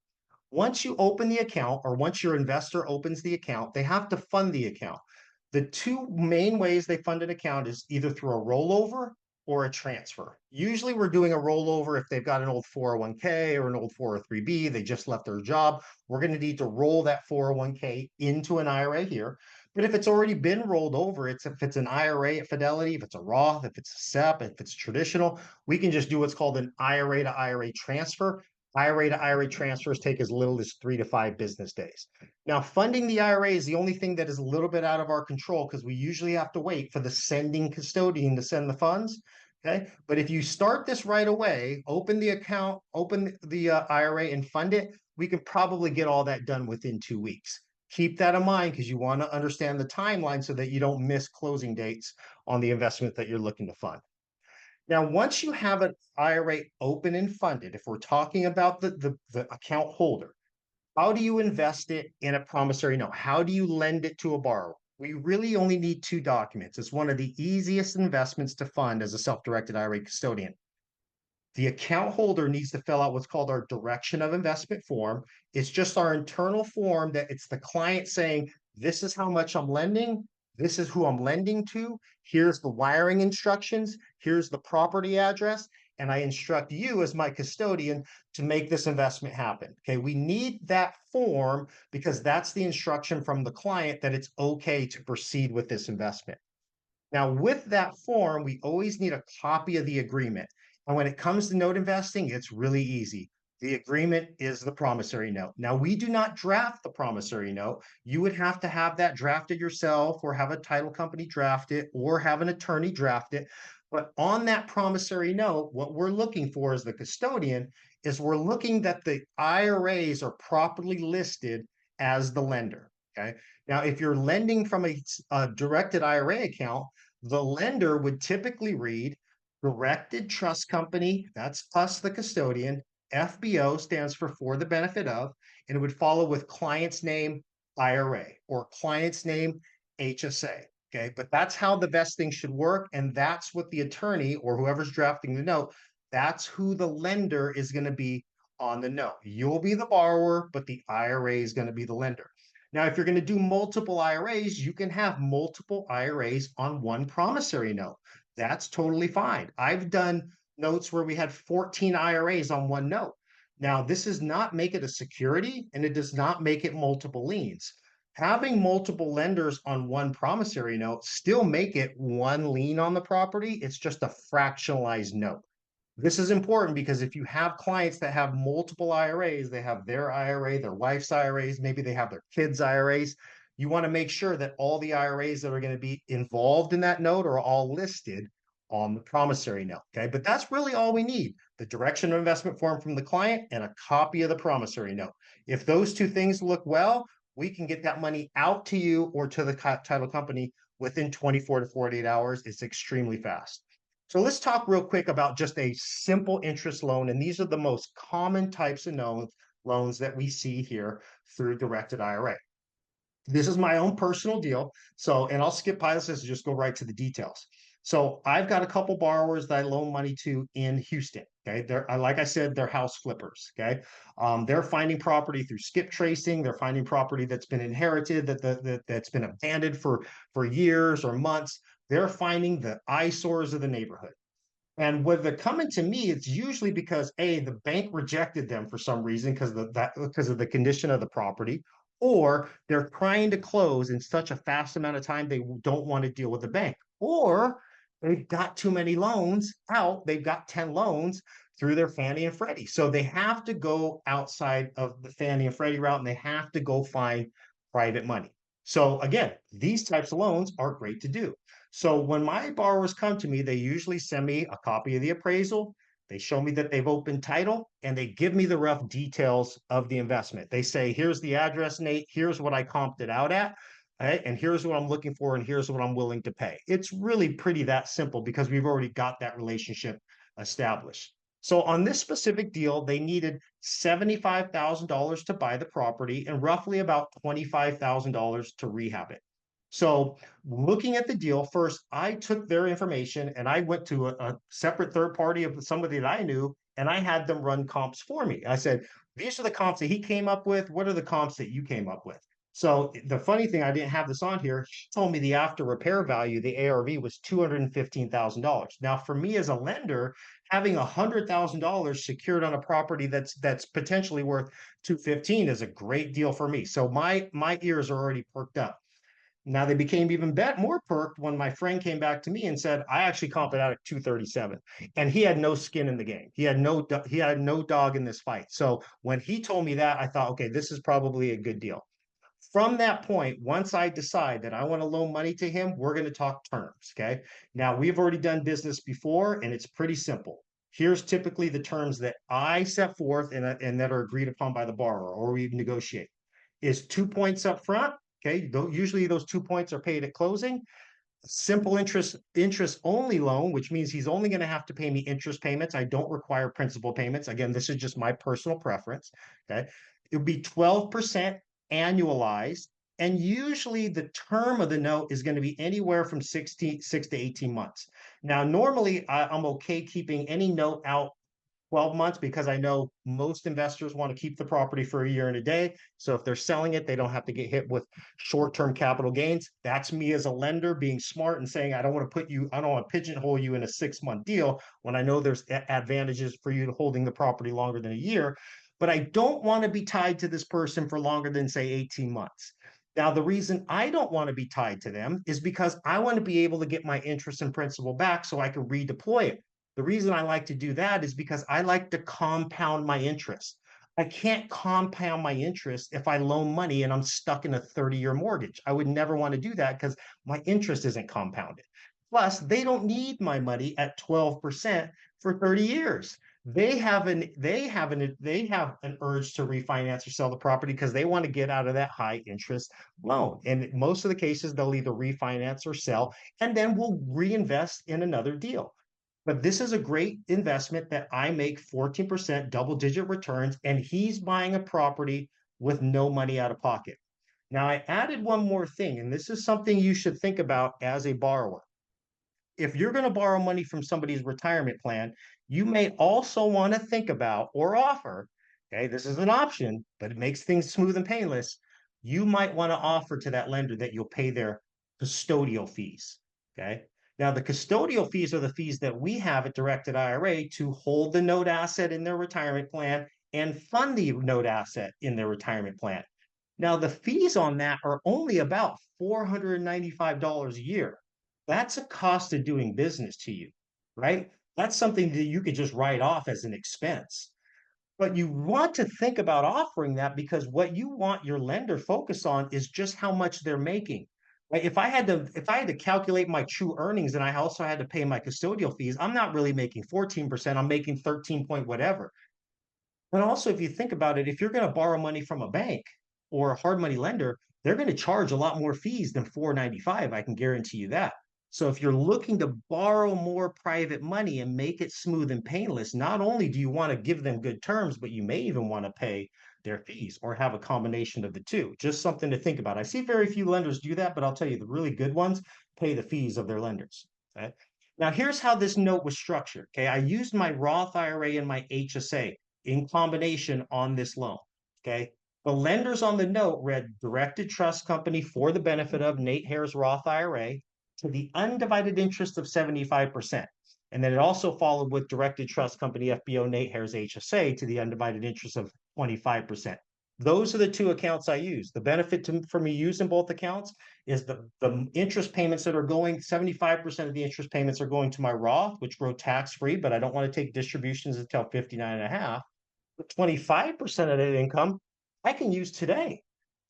Once you open the account or once your investor opens the account, they have to fund the account. The 2 main ways they fund an account is either through a rollover or a transfer. Usually we're doing a rollover if they've got an old 401k or an old 403b, they just left their job. We're going to need to roll that 401k into an IRA here. But if it's already been rolled over, if it's an IRA at Fidelity, if it's a Roth, if it's a SEP, if it's traditional, we can just do what's called an IRA to IRA transfer. IRA to IRA transfers take as little as 3 to 5 business days. Now, funding the IRA is the only thing that is a little bit out of our control because we usually have to wait for the sending custodian to send the funds. Okay. But if you start this right away, open the account, open the IRA and fund it, we can probably get all that done within 2 weeks. Keep that in mind because you want to understand the timeline so that you don't miss closing dates on the investment that you're looking to fund. Now, once you have an IRA open and funded, if we're talking about the account holder, how do you invest it in a promissory note? How do you lend it to a borrower? We really only need 2 documents. It's one of the easiest investments to fund as a self-directed IRA custodian. The account holder needs to fill out what's called our direction of investment form. It's just our internal form that it's the client saying, this is how much I'm lending. This is who I'm lending to. Here's the wiring instructions. Here's the property address. And I instruct you as my custodian to make this investment happen. Okay, we need that form because that's the instruction from the client that it's okay to proceed with this investment. Now, with that form, we always need a copy of the agreement. And when it comes to note investing, it's really easy. The agreement is the promissory note. Now, we do not draft the promissory note. You would have to have that drafted yourself or have a title company draft it or have an attorney draft it. But on that promissory note, what we're looking for as the custodian is we're looking that the IRAs are properly listed as the lender. Okay. Now, if you're lending from a directed IRA account, the lender would typically read Directed Trust Company, that's us, the custodian. FBO stands for the benefit of, and it would follow with client's name IRA or client's name HSA. Okay, but that's how the vesting should work. And that's what the attorney or whoever's drafting the note, that's who the lender is going to be on the note. You'll be the borrower, but the IRA is going to be the lender. Now, if you're going to do multiple IRAs, you can have multiple IRAs on one promissory note. That's totally fine. I've done notes where we had 14 IRAs on one note. Now, this does not make it a security and it does not make it multiple liens. Having multiple lenders on one promissory note still make it one lien on the property. It's just a fractionalized note. This is important because if you have clients that have multiple IRAs, they have their IRA, their wife's IRAs, maybe they have their kids' IRAs. You want to make sure that all the IRAs that are going to be involved in that note are all listed on the promissory note. Okay. But that's really all we need: the direction of investment form from the client and a copy of the promissory note. If those two things look well, we can get that money out to you or to the title company within 24 to 48 hours. It's extremely fast. So let's talk real quick about just a simple interest loan. And these are the most common types of loans that we see here through directed IRA. This is my own personal deal. So, and I'll skip by this and just go right to the details. So I've got a couple borrowers that I loan money to in Houston. Okay. They're, like I said, they're house flippers. Okay. They're finding property through skip tracing. They're finding property that's been inherited, that's been abandoned for years or months. They're finding the eyesores of the neighborhood. And when they're coming to me, it's usually because the bank rejected them for some reason because of the condition of the property, or they're trying to close in such a fast amount of time they don't want to deal with the bank, or they've got too many loans out. They've got 10 loans through their Fannie and Freddie. So they have to go outside of the Fannie and Freddie route and they have to go find private money. So again, these types of loans are great to do. So when my borrowers come to me, they usually send me a copy of the appraisal. They show me that they've opened title and they give me the rough details of the investment. They say, here's the address, Nate. Here's what I comped it out at. Right? And here's what I'm looking for. And here's what I'm willing to pay. It's really pretty that simple because we've already got that relationship established. So on this specific deal, they needed $75,000 to buy the property and roughly about $25,000 to rehab it. So looking at the deal, first, I took their information and I went to a separate third party of somebody that I knew, and I had them run comps for me. I said, these are the comps that he came up with. What are the comps that you came up with? So the funny thing, I didn't have this on here. He told me the after repair value, the ARV, was $215,000. Now, for me as a lender, having $100,000 secured on a property that's potentially worth 215 is a great deal for me. So my ears are already perked up. Now they became even more perked when my friend came back to me and said, I actually comped it out at 237. And he had no skin in the game. He had no dog in this fight. So when he told me that, I thought, okay, this is probably a good deal. From that point, once I decide that I want to loan money to him, we're going to talk terms. Okay. Now we've already done business before and it's pretty simple. Here's typically the terms that I set forth and that are agreed upon by the borrower or we negotiate. Is 2 points up front. Okay, usually those 2 points are paid at closing. Simple interest only loan, which means he's only going to have to pay me interest payments. I don't require principal payments. Again, this is just my personal preference. Okay, it would be 12% annualized, and usually the term of the note is going to be anywhere from 6 to 18 months. Now, normally I'm okay keeping any note out 12 months because I know most investors want to keep the property for a year and a day. So if they're selling it, they don't have to get hit with short-term capital gains. That's me as a lender being smart and saying, I don't want to pigeonhole you in a 6-month deal when I know there's advantages for you to holding the property longer than a year. But I don't want to be tied to this person for longer than, say, 18 months. Now, the reason I don't want to be tied to them is because I want to be able to get my interest and principal back so I can redeploy it. The reason I like to do that is because I like to compound my interest. I can't compound my interest if I loan money and I'm stuck in a 30-year mortgage. I would never want to do that because my interest isn't compounded. Plus, they don't need my money at 12% for 30 years. They have an urge to refinance or sell the property because they want to get out of that high interest loan. And most of the cases, they'll either refinance or sell, and then we'll reinvest in another deal. But this is a great investment that I make 14% double-digit returns, and he's buying a property with no money out of pocket. Now, I added one more thing, and this is something you should think about as a borrower. If you're going to borrow money from somebody's retirement plan, you may also want to think about or offer okay, this is an option, but it makes things smooth and painless. You might want to offer to that lender that you'll pay their custodial fees. Okay. Now, the custodial fees are the fees that we have at Directed IRA to hold the note asset in their retirement plan and fund the note asset in their retirement plan. Now, the fees on that are only about $495 a year. That's a cost of doing business to you, right? That's something that you could just write off as an expense. But you want to think about offering that because what you want your lender focus on is just how much they're making. Right? If I had to calculate my true earnings and I also had to pay my custodial fees, I'm not really making 14%, I'm making 13 point whatever. But also, if you think about it, if you're going to borrow money from a bank or a hard money lender, they're going to charge a lot more fees than 495. I can guarantee you that. So if you're looking to borrow more private money and make it smooth and painless, not only do you want to give them good terms, but you may even want to pay their fees or have a combination of the two. Just something to think about. I see very few lenders do that, but I'll tell you the really good ones pay the fees of their lenders. Okay? Now, here's how this note was structured. Okay, I used my Roth IRA and my HSA in combination on this loan. Okay. The lenders on the note read directed trust company for the benefit of Nate Hare's Roth IRA to the undivided interest of 75%. And then it also followed with directed trust company FBO Nate Hare's HSA to the undivided interest of 25%. Those are the two accounts I use. The benefit for me using both accounts is the interest payments that are going, 75% of the interest payments are going to my Roth, which grow tax-free, but I don't want to take distributions until 59 and a half. 25% of that income I can use today.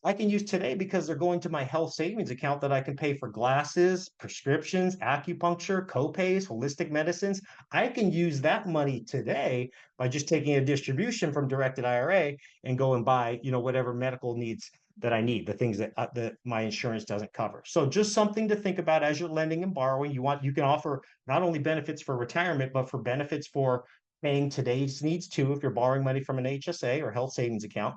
I can use today because they're going to my health savings account that I can pay for glasses, prescriptions, acupuncture, copays, holistic medicines. I can use that money today by just taking a distribution from Directed IRA and go and buy, whatever medical needs that I need, the things that my insurance doesn't cover. So just something to think about as you're lending and borrowing. You can offer not only benefits for retirement, but for benefits for paying today's needs too, if you're borrowing money from an HSA or health savings account.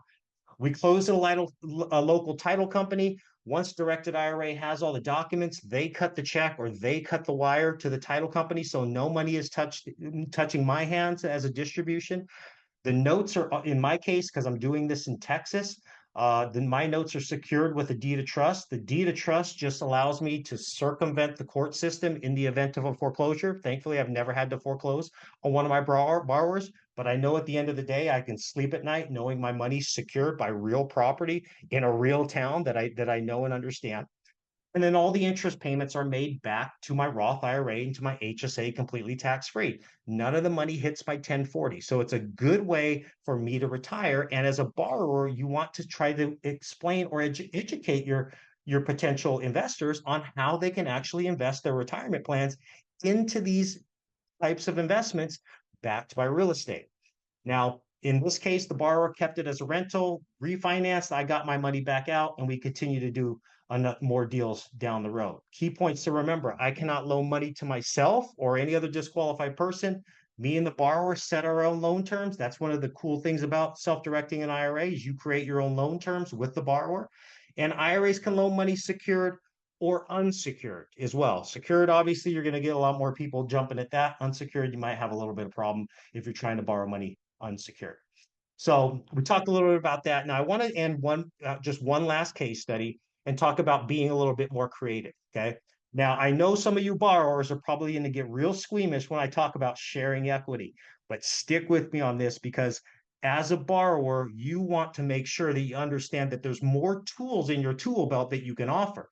We close in a local title company. Once Directed IRA has all the documents, they cut the check or they cut the wire to the title company. So no money is touching my hands as a distribution. The notes are, in my case, because I'm doing this in Texas, then my notes are secured with a deed of trust. The deed of trust just allows me to circumvent the court system in the event of a foreclosure. Thankfully, I've never had to foreclose on one of my borrowers, but I know at the end of the day, I can sleep at night knowing my money's secured by real property in a real town that I know and understand. And then all the interest payments are made back to my Roth IRA and to my HSA completely tax-free. None of the money hits my 1040. So it's a good way for me to retire. And as a borrower, you want to try to explain or educate your potential investors on how they can actually invest their retirement plans into these types of investments backed by real estate. Now, in this case, the borrower kept it as a rental, refinanced. I got my money back out, and we continue to do more deals down the road. Key points to remember: I cannot loan money to myself or any other disqualified person. Me and the borrower set our own loan terms. That's one of the cool things about self-directing an IRA is you create your own loan terms with the borrower. And IRAs can loan money secured or unsecured as well. Secured, obviously, you're going to get a lot more people jumping at that. Unsecured, you might have a little bit of problem if you're trying to borrow money unsecured. So we talked a little bit about that. Now I want to end just one last case study and talk about being a little bit more creative. Okay. Now I know some of you borrowers are probably going to get real squeamish when I talk about sharing equity, but stick with me on this because as a borrower, you want to make sure that you understand that there's more tools in your tool belt that you can offer.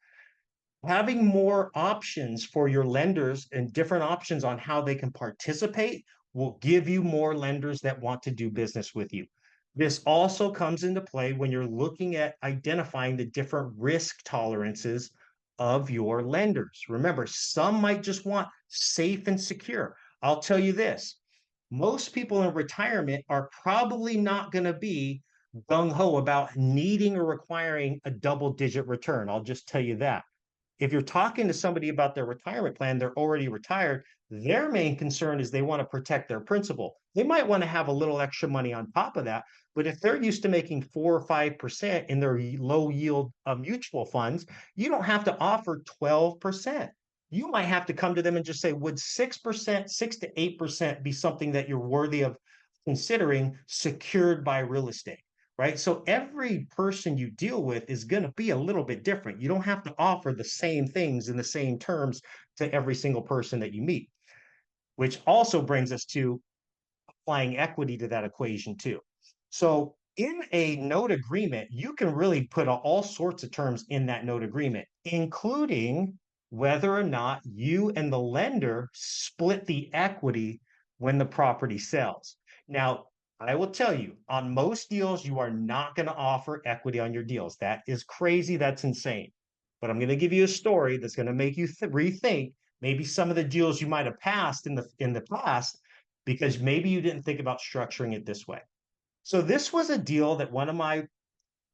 Having more options for your lenders and different options on how they can participate will give you more lenders that want to do business with you. This also comes into play when you're looking at identifying the different risk tolerances of your lenders. Remember, some might just want safe and secure. I'll tell you this, most people in retirement are probably not going to be gung-ho about needing or requiring a double-digit return. I'll just tell you that. If you're talking to somebody about their retirement plan, they're already retired, their main concern is they want to protect their principal. They might want to have a little extra money on top of that, but if they're used to making 4 or 5% in their low yield mutual funds, you don't have to offer 12%. You might have to come to them and just say, would 6%, 6 to 8% be something that you're worthy of considering secured by real estate, right? So every person you deal with is going to be a little bit different. You don't have to offer the same things in the same terms to every single person that you meet, which also brings us to applying equity to that equation too. So in a note agreement, you can really put all sorts of terms in that note agreement, including whether or not you and the lender split the equity when the property sells. Now, I will tell you, on most deals, you are not going to offer equity on your deals. That is crazy. That's insane. But I'm going to give you a story that's going to make you rethink maybe some of the deals you might have passed in the past because maybe you didn't think about structuring it this way. So this was a deal that one of my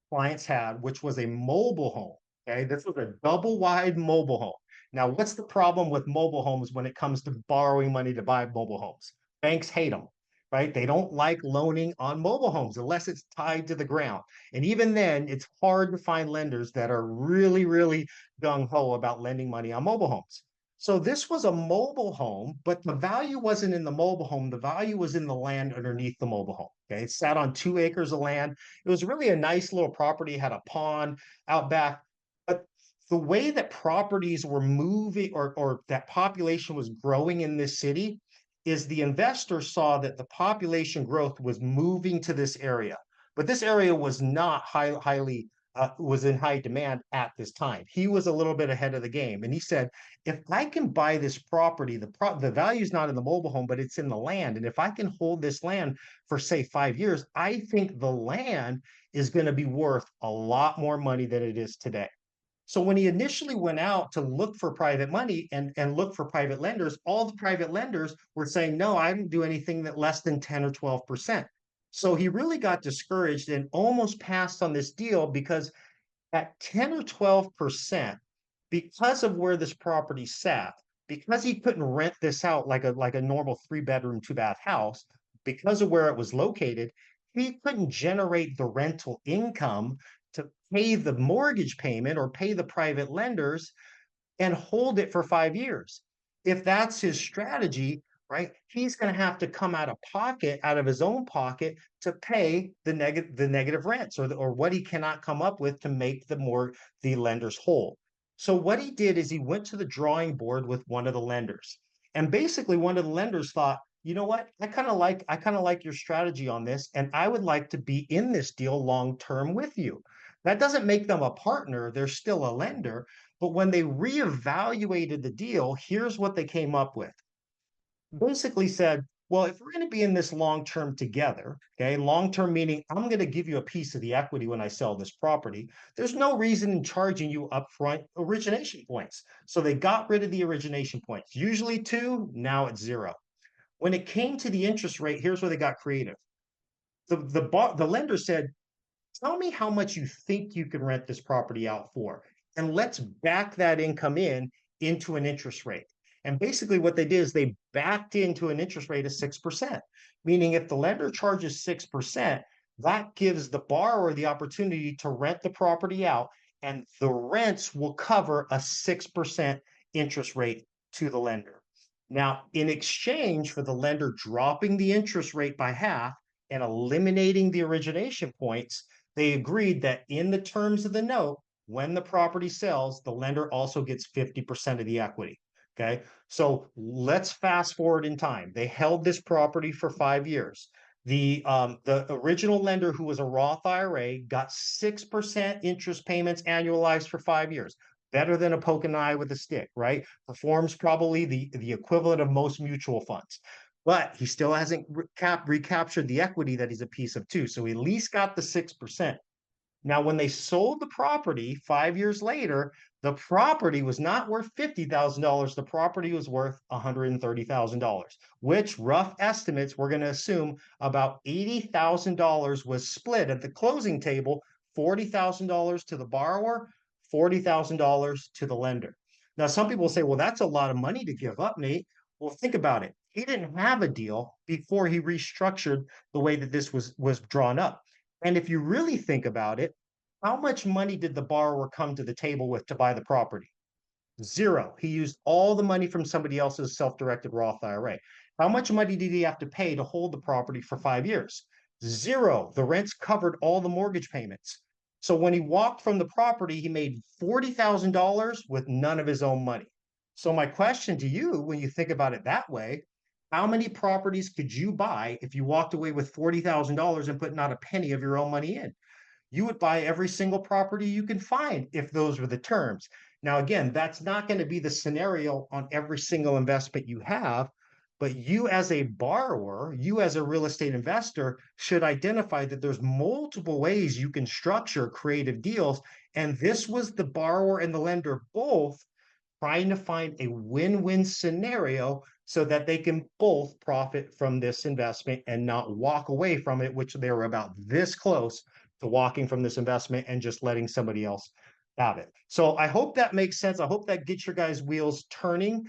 clients had, which was a mobile home. Okay, this was a double wide mobile home. Now, what's the problem with mobile homes when it comes to borrowing money to buy mobile homes? Banks hate them, right? They don't like loaning on mobile homes unless it's tied to the ground. And even then, it's hard to find lenders that are really, really gung ho about lending money on mobile homes. So this was a mobile home, but the value wasn't in the mobile home. The value was in the land underneath the mobile home. Okay, it sat on 2 acres of land. It was really a nice little property, had a pond out back. But the way that properties were moving or that population was growing in this city is the investor saw that the population growth was moving to this area. But this area was not highly was in high demand at this time. He was a little bit ahead of the game. And he said, if I can buy this property, the value is not in the mobile home, but it's in the land. And if I can hold this land for say 5 years, I think the land is going to be worth a lot more money than it is today. So when he initially went out to look for private money and look for private lenders, all the private lenders were saying, no, I didn't do anything that less than 10 or 12%. So he really got discouraged and almost passed on this deal because at 10 or 12%, because of where this property sat, because he couldn't rent this out like a normal 3 bedroom, 2 bath house, because of where it was located, he couldn't generate the rental income to pay the mortgage payment or pay the private lenders and hold it for 5 years. If that's his strategy, right, he's going to have to come out of pocket, out of his own pocket, to pay the negative rents or what he cannot come up with to make the lenders whole. So what he did is he went to the drawing board with one of the lenders, and basically one of the lenders thought, you know what, I kind of like your strategy on this, and I would like to be in this deal long term with you. That doesn't make them a partner; they're still a lender. But when they reevaluated the deal, here's what they came up with. Basically said, well, if we're going to be in this long term together, okay, long term meaning I'm going to give you a piece of the equity when I sell this property, there's no reason in charging you upfront origination points. So they got rid of the origination points, usually 2, now it's 0. When it came to the interest rate, here's where they got creative. The lender said, tell me how much you think you can rent this property out for, and let's back that income into an interest rate. And basically what they did is they backed into an interest rate of 6%, meaning if the lender charges 6%, that gives the borrower the opportunity to rent the property out, and the rents will cover a 6% interest rate to the lender. Now, in exchange for the lender dropping the interest rate by half and eliminating the origination points, they agreed that in the terms of the note, when the property sells, the lender also gets 50% of the equity. Okay, so let's fast forward in time. They held this property for 5 years. The original lender, who was a Roth IRA, got 6% interest payments annualized for 5 years. Better than a poke an eye with a stick, right? Performs probably the equivalent of most mutual funds. But he still hasn't recaptured the equity that he's a piece of too. So he at least got the 6%. Now, when they sold the property 5 years later, the property was not worth $50,000. The property was worth $130,000, which rough estimates, we're going to assume about $80,000 was split at the closing table, $40,000 to the borrower, $40,000 to the lender. Now, some people say, well, that's a lot of money to give up, Nate. Well, think about it. He didn't have a deal before he restructured the way that this was drawn up. And if you really think about it, how much money did the borrower come to the table with to buy the property? Zero. He used all the money from somebody else's self-directed Roth IRA. How much money did he have to pay to hold the property for 5 years? Zero. The rents covered all the mortgage payments. So when he walked from the property, he made $40,000 with none of his own money. So my question to you, when you think about it that way, how many properties could you buy if you walked away with $40,000 and put not a penny of your own money in? You would buy every single property you can find if those were the terms. Now, again, that's not going to be the scenario on every single investment you have, but you as a borrower, you as a real estate investor should identify that there's multiple ways you can structure creative deals. And this was the borrower and the lender both trying to find a win-win scenario so that they can both profit from this investment and not walk away from it, which they were about this close to walking from this investment and just letting somebody else have it. So I hope that makes sense. I hope that gets your guys' wheels turning.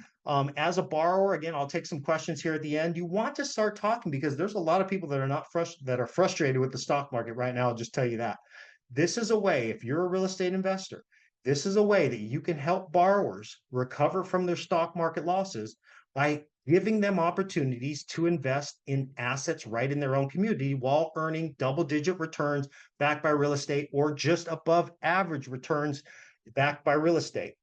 As a borrower, again, I'll take some questions here at the end. You want to start talking because there's a lot of people that are not that are frustrated with the stock market right now. I'll just tell you that. This is a way, if you're a real estate investor, this is a way that you can help borrowers recover from their stock market losses by giving them opportunities to invest in assets right in their own community while earning double-digit returns backed by real estate or just above average returns backed by real estate.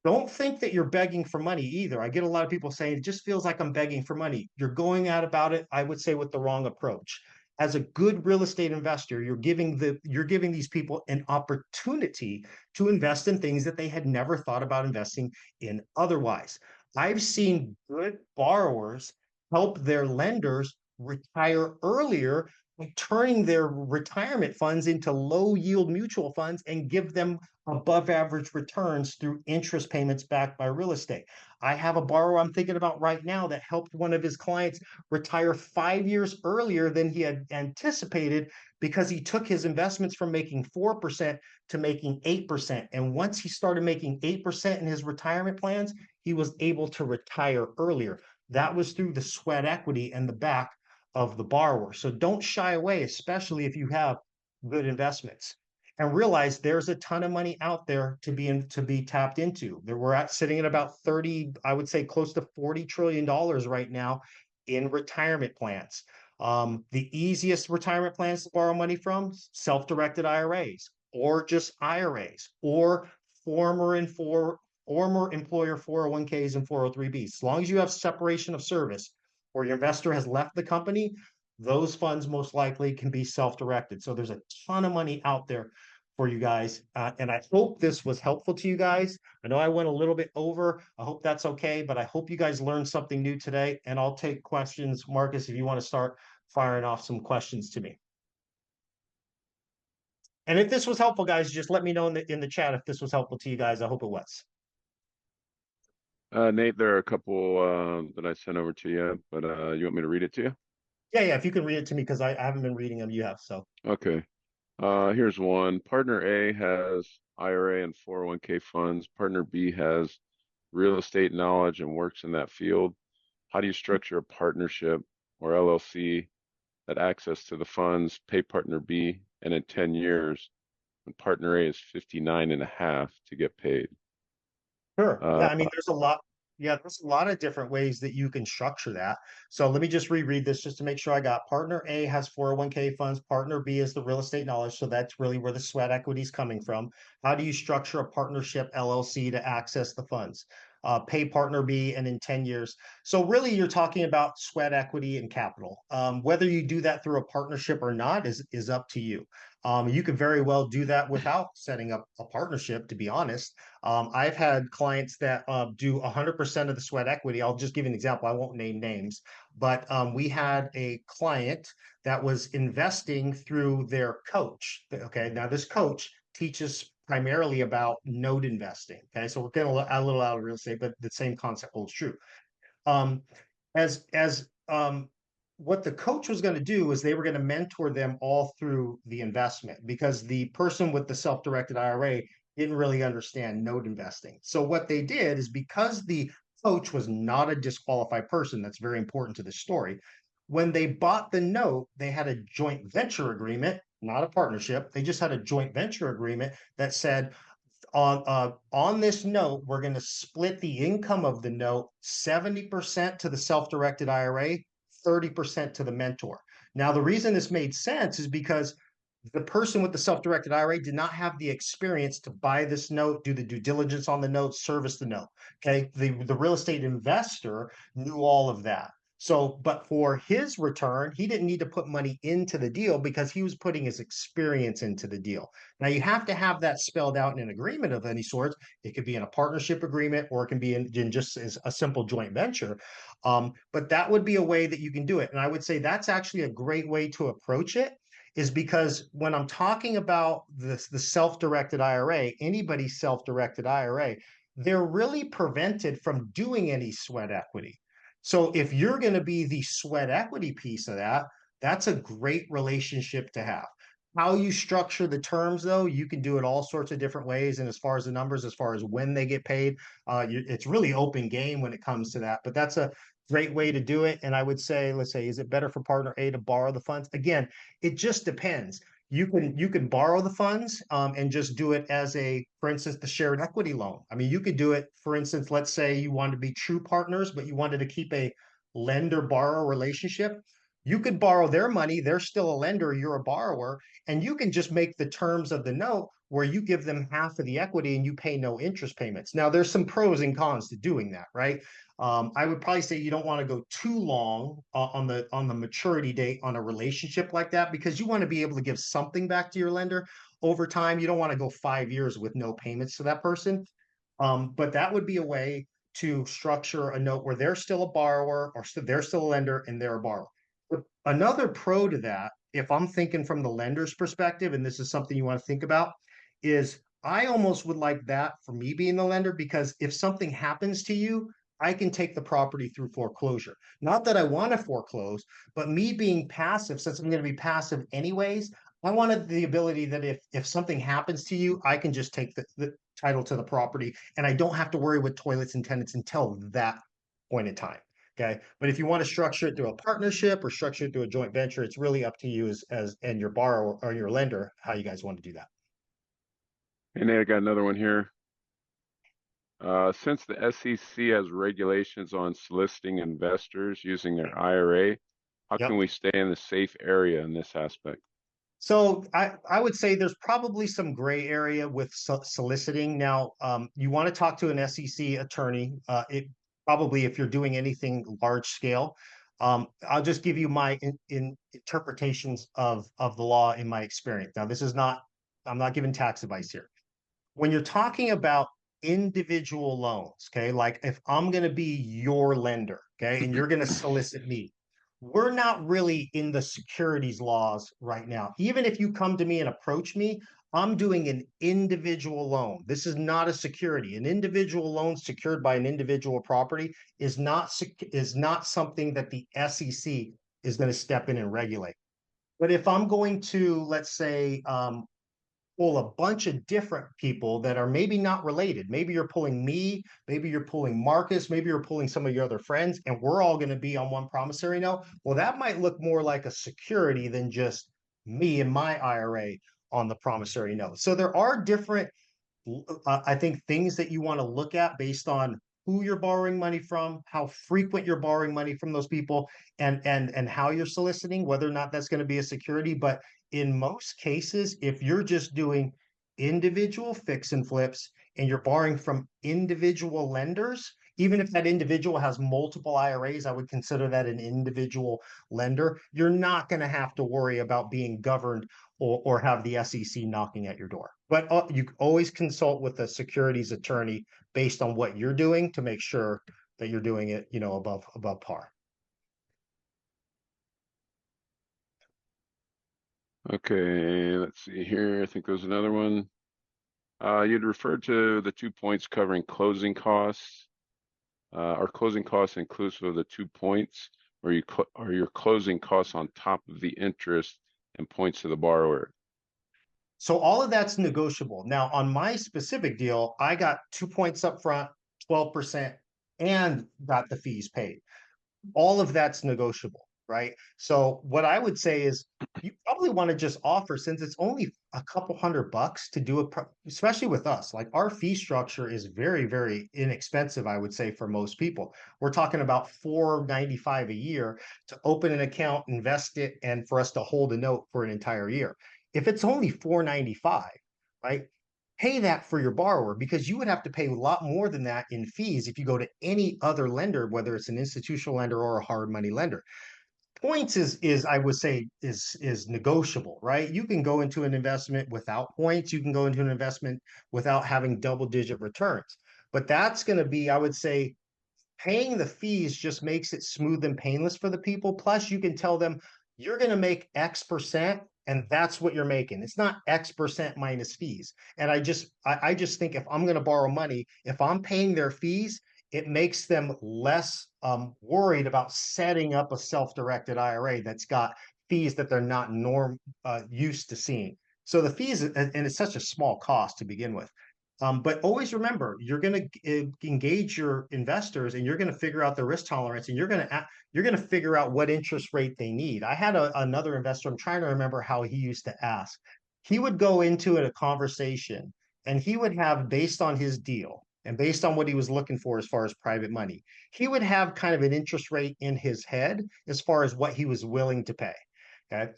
Don't think that you're begging for money either. I get a lot of people saying it just feels like I'm begging for money. You're going out about it, I would say, with the wrong approach. As a good real estate investor, you're giving these people an opportunity to invest in things that they had never thought about investing in otherwise. I've seen good borrowers help their lenders retire earlier by turning their retirement funds into low yield mutual funds and give them above average returns through interest payments backed by real estate. I have a borrower I'm thinking about right now that helped one of his clients retire 5 years earlier than he had anticipated because he took his investments from making 4% to making 8%. And once he started making 8% in his retirement plans, he was able to retire earlier. That was through the sweat equity and the back of the borrower. So don't shy away, especially if you have good investments, and realize there's a ton of money out there to be tapped into. There we're sitting at about 30, I would say close to $40 trillion right now in retirement plans. The easiest retirement plans to borrow money from, self-directed IRAs or just IRAs or former employer 401ks and 403bs. As long as you have separation of service or your investor has left the company, those funds most likely can be self-directed. So there's a ton of money out there for you guys. And I hope this was helpful to you guys. I know I went a little bit over. I hope that's okay, but I hope you guys learned something new today. And I'll take questions. Marcus, if you want to start firing off some questions to me. And if this was helpful, guys, just let me know in the chat if this was helpful to you guys. I hope it was. Nate, there are a couple that I sent over to you, but you want me to read it to you? Yeah, if you can read it to me because I haven't been reading them. You have, so. Okay. Here's one. Partner A has IRA and 401k funds. Partner B has real estate knowledge and works in that field. How do you structure a partnership or LLC that access to the funds, pay partner B, and in 10 years, when partner A is 59 and a half to get paid? Sure. Yeah, Uh, I mean, there's a lot. Yeah, there's a lot of different ways that you can structure that. So let me just reread this just to make sure I got. Partner A has 401k funds. Partner B is the real estate knowledge. So that's really where the sweat equity is coming from. How do you structure a partnership LLC to access the funds? Pay partner B and in 10 years. So really you're talking about sweat equity and capital. Whether you do that through a partnership or not is up to you. You could very well do that without setting up a partnership, to be honest. I've had clients that do 100% of the sweat equity. I'll just give you an example. I won't name names, but we had a client that was investing through their coach. Okay, now this coach teaches primarily about note investing. Okay, so we're getting a little out of real estate, but the same concept holds true. Um, as what the coach was going to do is they were going to mentor them all through the investment because the person with the self-directed IRA didn't really understand note investing. So what they did is because the coach was not a disqualified person, that's very important to the story. When they bought the note, they had a joint venture agreement, not a partnership. They just had a joint venture agreement that said on this note, we're going to split the income of the note 70% to the self-directed IRA, 30% to the mentor. Now, the reason this made sense is because the person with the self-directed IRA did not have the experience to buy this note, do the due diligence on the note, service the note. Okay. The real estate investor knew all of that. So, but for his return, he didn't need to put money into the deal because he was putting his experience into the deal. Now, you have to have that spelled out in an agreement of any sort. It could be in a partnership agreement, or it can be in just as a simple joint venture. But that would be a way that you can do it. And I would say that's actually a great way to approach it, is because when I'm talking about the self-directed IRA, anybody's self-directed IRA, they're really prevented from doing any sweat equity. So if you're going to be the sweat equity piece of that, that's a great relationship to have. How you structure the terms, though, you can do it all sorts of different ways. And as far as the numbers, as far as when they get paid, it's really open game when it comes to that. But that's a great way to do it. And I would say, let's say, is it better for partner A to borrow the funds? Again, it just depends. You can borrow the funds and just do it as a, for instance, the shared equity loan. I mean, you could do it, for instance, let's say you wanted to be true partners, but you wanted to keep a lender borrower relationship. You could borrow their money, they're still a lender, you're a borrower, and you can just make the terms of the note where you give them half of the equity and you pay no interest payments. Now, there's some pros and cons to doing that, right? I would probably say you don't want to go too long on the maturity date on a relationship like that, because you want to be able to give something back to your lender over time. You don't want to go 5 years with no payments to that person. But that would be a way to structure a note where they're still a borrower, or they're still a lender and they're a borrower. But another pro to that, if I'm thinking from the lender's perspective, and this is something you want to think about, is I almost would like that for me being the lender, because if something happens to you, I can take the property through foreclosure. Not that I want to foreclose, but me being passive, since I'm going to be passive anyways, I wanted the ability that if something happens to you, I can just take the title to the property and I don't have to worry with toilets and tenants until that point in time. Okay. But if you want to structure it through a partnership or structure it through a joint venture, it's really up to you as and your borrower or your lender, how you guys want to do that. And Nate, I got another one here. Since the SEC has regulations on soliciting investors using their IRA, how Yep. can we stay in the safe area in this aspect? So I would say there's probably some gray area with soliciting. Now, you want to talk to an SEC attorney. It probably, if you're doing anything large scale. I'll just give you my interpretations of the law in my experience. Now, this is not, I'm not giving tax advice here. When you're talking about individual loans, okay, like if I'm going to be your lender, okay, and you're going to solicit me, we're not really in the securities laws right now. Even if you come to me and approach me, I'm doing an individual loan. This is not a security. An individual loan secured by an individual property is not something that the SEC is going to step in and regulate. But if I'm going to, let's say, pull a bunch of different people that are maybe not related. Maybe you're pulling me, maybe you're pulling Marcus, maybe you're pulling some of your other friends, and we're all going to be on one promissory note. Well, that might look more like a security than just me and my IRA on the promissory note. So there are different, I think, things that you want to look at based on who you're borrowing money from, how frequent you're borrowing money from those people, and how you're soliciting, whether or not that's going to be a security. But in most cases, if you're just doing individual fix and flips and you're borrowing from individual lenders, even if that individual has multiple IRAs, I would consider that an individual lender. You're not going to have to worry about being governed or have the SEC knocking at your door. But you always consult with a securities attorney based on what you're doing to make sure that you're doing it, above par. Okay, let's see here. I think there's another one. You'd referred to the 2 points covering closing costs. Are closing costs inclusive of the 2 points, or are your closing costs on top of the interest and points to the borrower? So all of that's negotiable. Now, on my specific deal, I got 2 points up front, 12%, and got the fees paid. All of that's negotiable. right? So what I would say is you probably want to just offer, since it's only a couple $100 to do it, especially with us, like our fee structure is very, very inexpensive, I would say, for most people. We're talking about $4.95 a year to open an account, invest it, and for us to hold a note for an entire year. If it's only $4.95, right? Pay that for your borrower, because you would have to pay a lot more than that in fees if you go to any other lender, whether it's an institutional lender or a hard money lender. Points is I would say is negotiable, right? You can go into an investment without points. You can go into an investment without having double digit returns. But that's going to be, I would say, paying the fees just makes it smooth and painless for the people. Plus, you can tell them you're going to make X percent, and that's what you're making. It's not X percent minus fees. And I just think if I'm going to borrow money, if I'm paying their fees, it makes them less worried about setting up a self-directed IRA that's got fees that they're not used to seeing. So the fees, and it's such a small cost to begin with. But always remember, you're going to engage your investors, and you're going to figure out the risk tolerance, and you're going to figure out what interest rate they need. I had another investor. I'm trying to remember how he used to ask. He would go into a conversation, and he would have, based on his deal and based on what he was looking for as far as private money, he would have kind of an interest rate in his head as far as what he was willing to pay. Okay.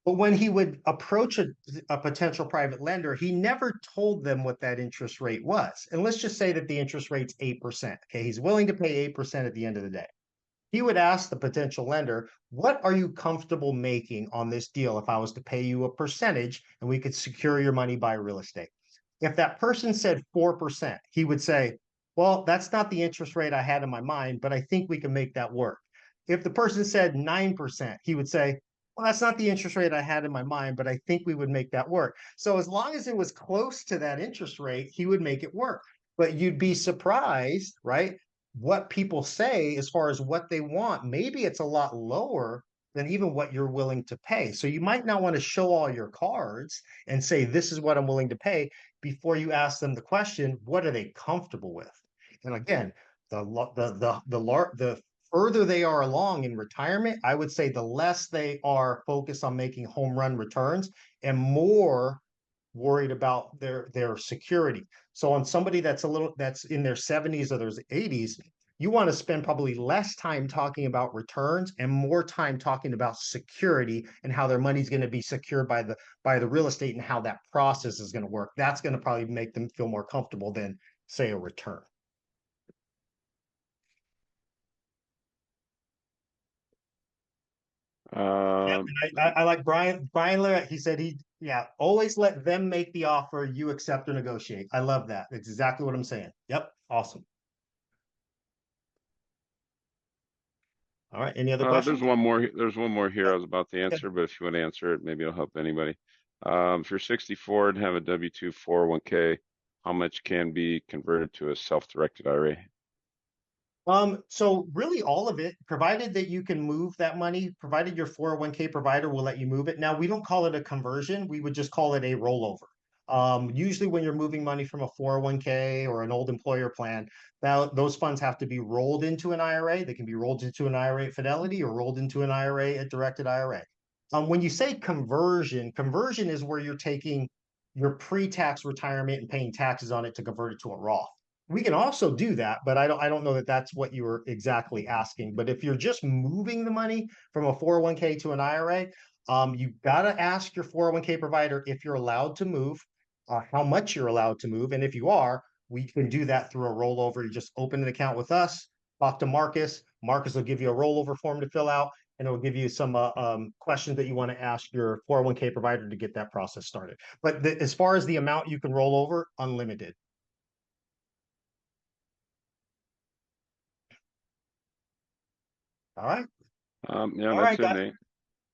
But when he would approach a potential private lender, he never told them what that interest rate was. And let's just say that the interest rate's 8%. Okay, he's willing to pay 8% at the end of the day. He would ask the potential lender, what are you comfortable making on this deal if I was to pay you a percentage and we could secure your money by real estate? If that person said 4%, he would say, well, that's not the interest rate I had in my mind, but I think we can make that work. If the person said 9%, he would say, well, that's not the interest rate I had in my mind, but I think we would make that work. So as long as it was close to that interest rate, he would make it work. But you'd be surprised, right? What people say as far as what they want. Maybe it's a lot lower than even what you're willing to pay. So you might not want to show all your cards and say, this is what I'm willing to pay, before you ask them the question, what are they comfortable with? And again, the further they are along in retirement, I would say the less they are focused on making home run returns and more worried about their security. So on somebody that's in their 70s or their 80s, you want to spend probably less time talking about returns and more time talking about security and how their money's going to be secured by the real estate and how that process is going to work. That's going to probably make them feel more comfortable than, say, a return. Yeah, and I like Brian Larrett. He said always let them make the offer, you accept or negotiate. I love that. That's exactly what I'm saying. Yep. Awesome. All right. Any other There's questions? one more. There's one more here. Yeah. I was about to Yeah. answer, but if you want to answer it, maybe it'll help anybody. If you're 64 and have a W-2 401k, how much can be converted to a self-directed IRA? So really all of it, provided that you can move that money, provided your 401k provider will let you move it. Now, we don't call it a conversion. We would just call it a rollover. Usually when you're moving money from a 401k or an old employer plan, now those funds have to be rolled into an IRA. They can be rolled into an IRA at Fidelity or rolled into an IRA at Directed IRA. When you say conversion is where you're taking your pre-tax retirement and paying taxes on it to convert it to a Roth. We can also do that, but I don't know that that's what you were exactly asking. But if you're just moving the money from a 401k to an IRA, you've got to ask your 401k provider if you're allowed to move, how much you're allowed to move. And if you are, we can do that through a rollover. You just open an account with us, talk to Marcus. Marcus will give you a rollover form to fill out, and it'll give you some questions that you want to ask your 401k provider to get that process started. But as far as the amount you can roll over, unlimited. All right. Yeah, All that's right, it, guys. Nate.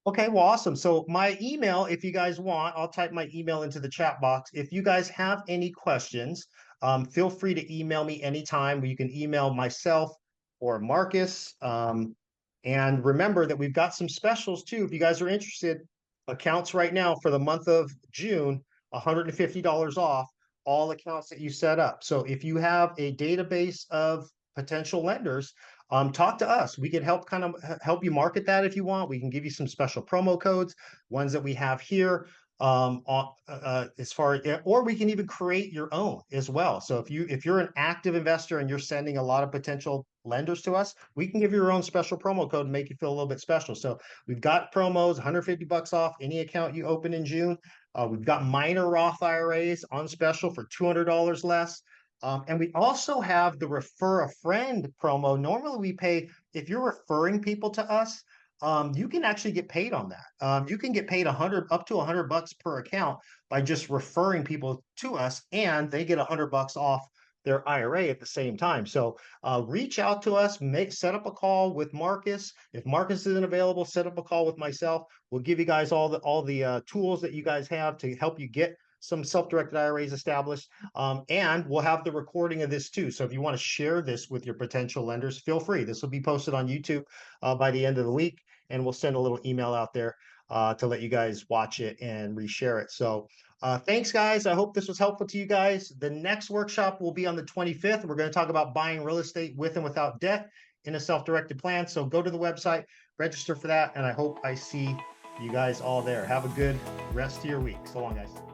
Okay, well, awesome. So my email, if you guys want, I'll type my email into the chat box. If you guys have any questions, feel free to email me anytime. You can email myself or Marcus. And remember that we've got some specials too. If you guys are interested, accounts right now for the month of June, $150 off all accounts that you set up. So if you have a database of potential lenders, talk to us. We can help help you market that if you want. We can give you some special promo codes, ones that we have here. As far as, or we can even create your own as well. So if you're an active investor and you're sending a lot of potential lenders to us, we can give you your own special promo code and make you feel a little bit special. So we've got promos, $150 off any account you open in June. We've got minor Roth IRAs on special for $200 less. And we also have the refer a friend promo. Normally we pay, if you're referring people to us, you can actually get paid on that. You can get paid up to $100 per account by just referring people to us, and they get $100 off their IRA at the same time. So reach out to us, set up a call with Marcus. If Marcus isn't available, set up a call with myself. We'll give you guys all the tools that you guys have to help you get some self-directed IRAs established. And we'll have the recording of this too. So if you want to share this with your potential lenders, feel free. This will be posted on YouTube by the end of the week, and we'll send a little email out there to let you guys watch it and reshare it. So thanks, guys. I hope this was helpful to you guys. The next workshop will be on the 25th. We're going to talk about buying real estate with and without debt in a self-directed plan. So go to the website, register for that, and I hope I see you guys all there. Have a good rest of your week. So long, guys.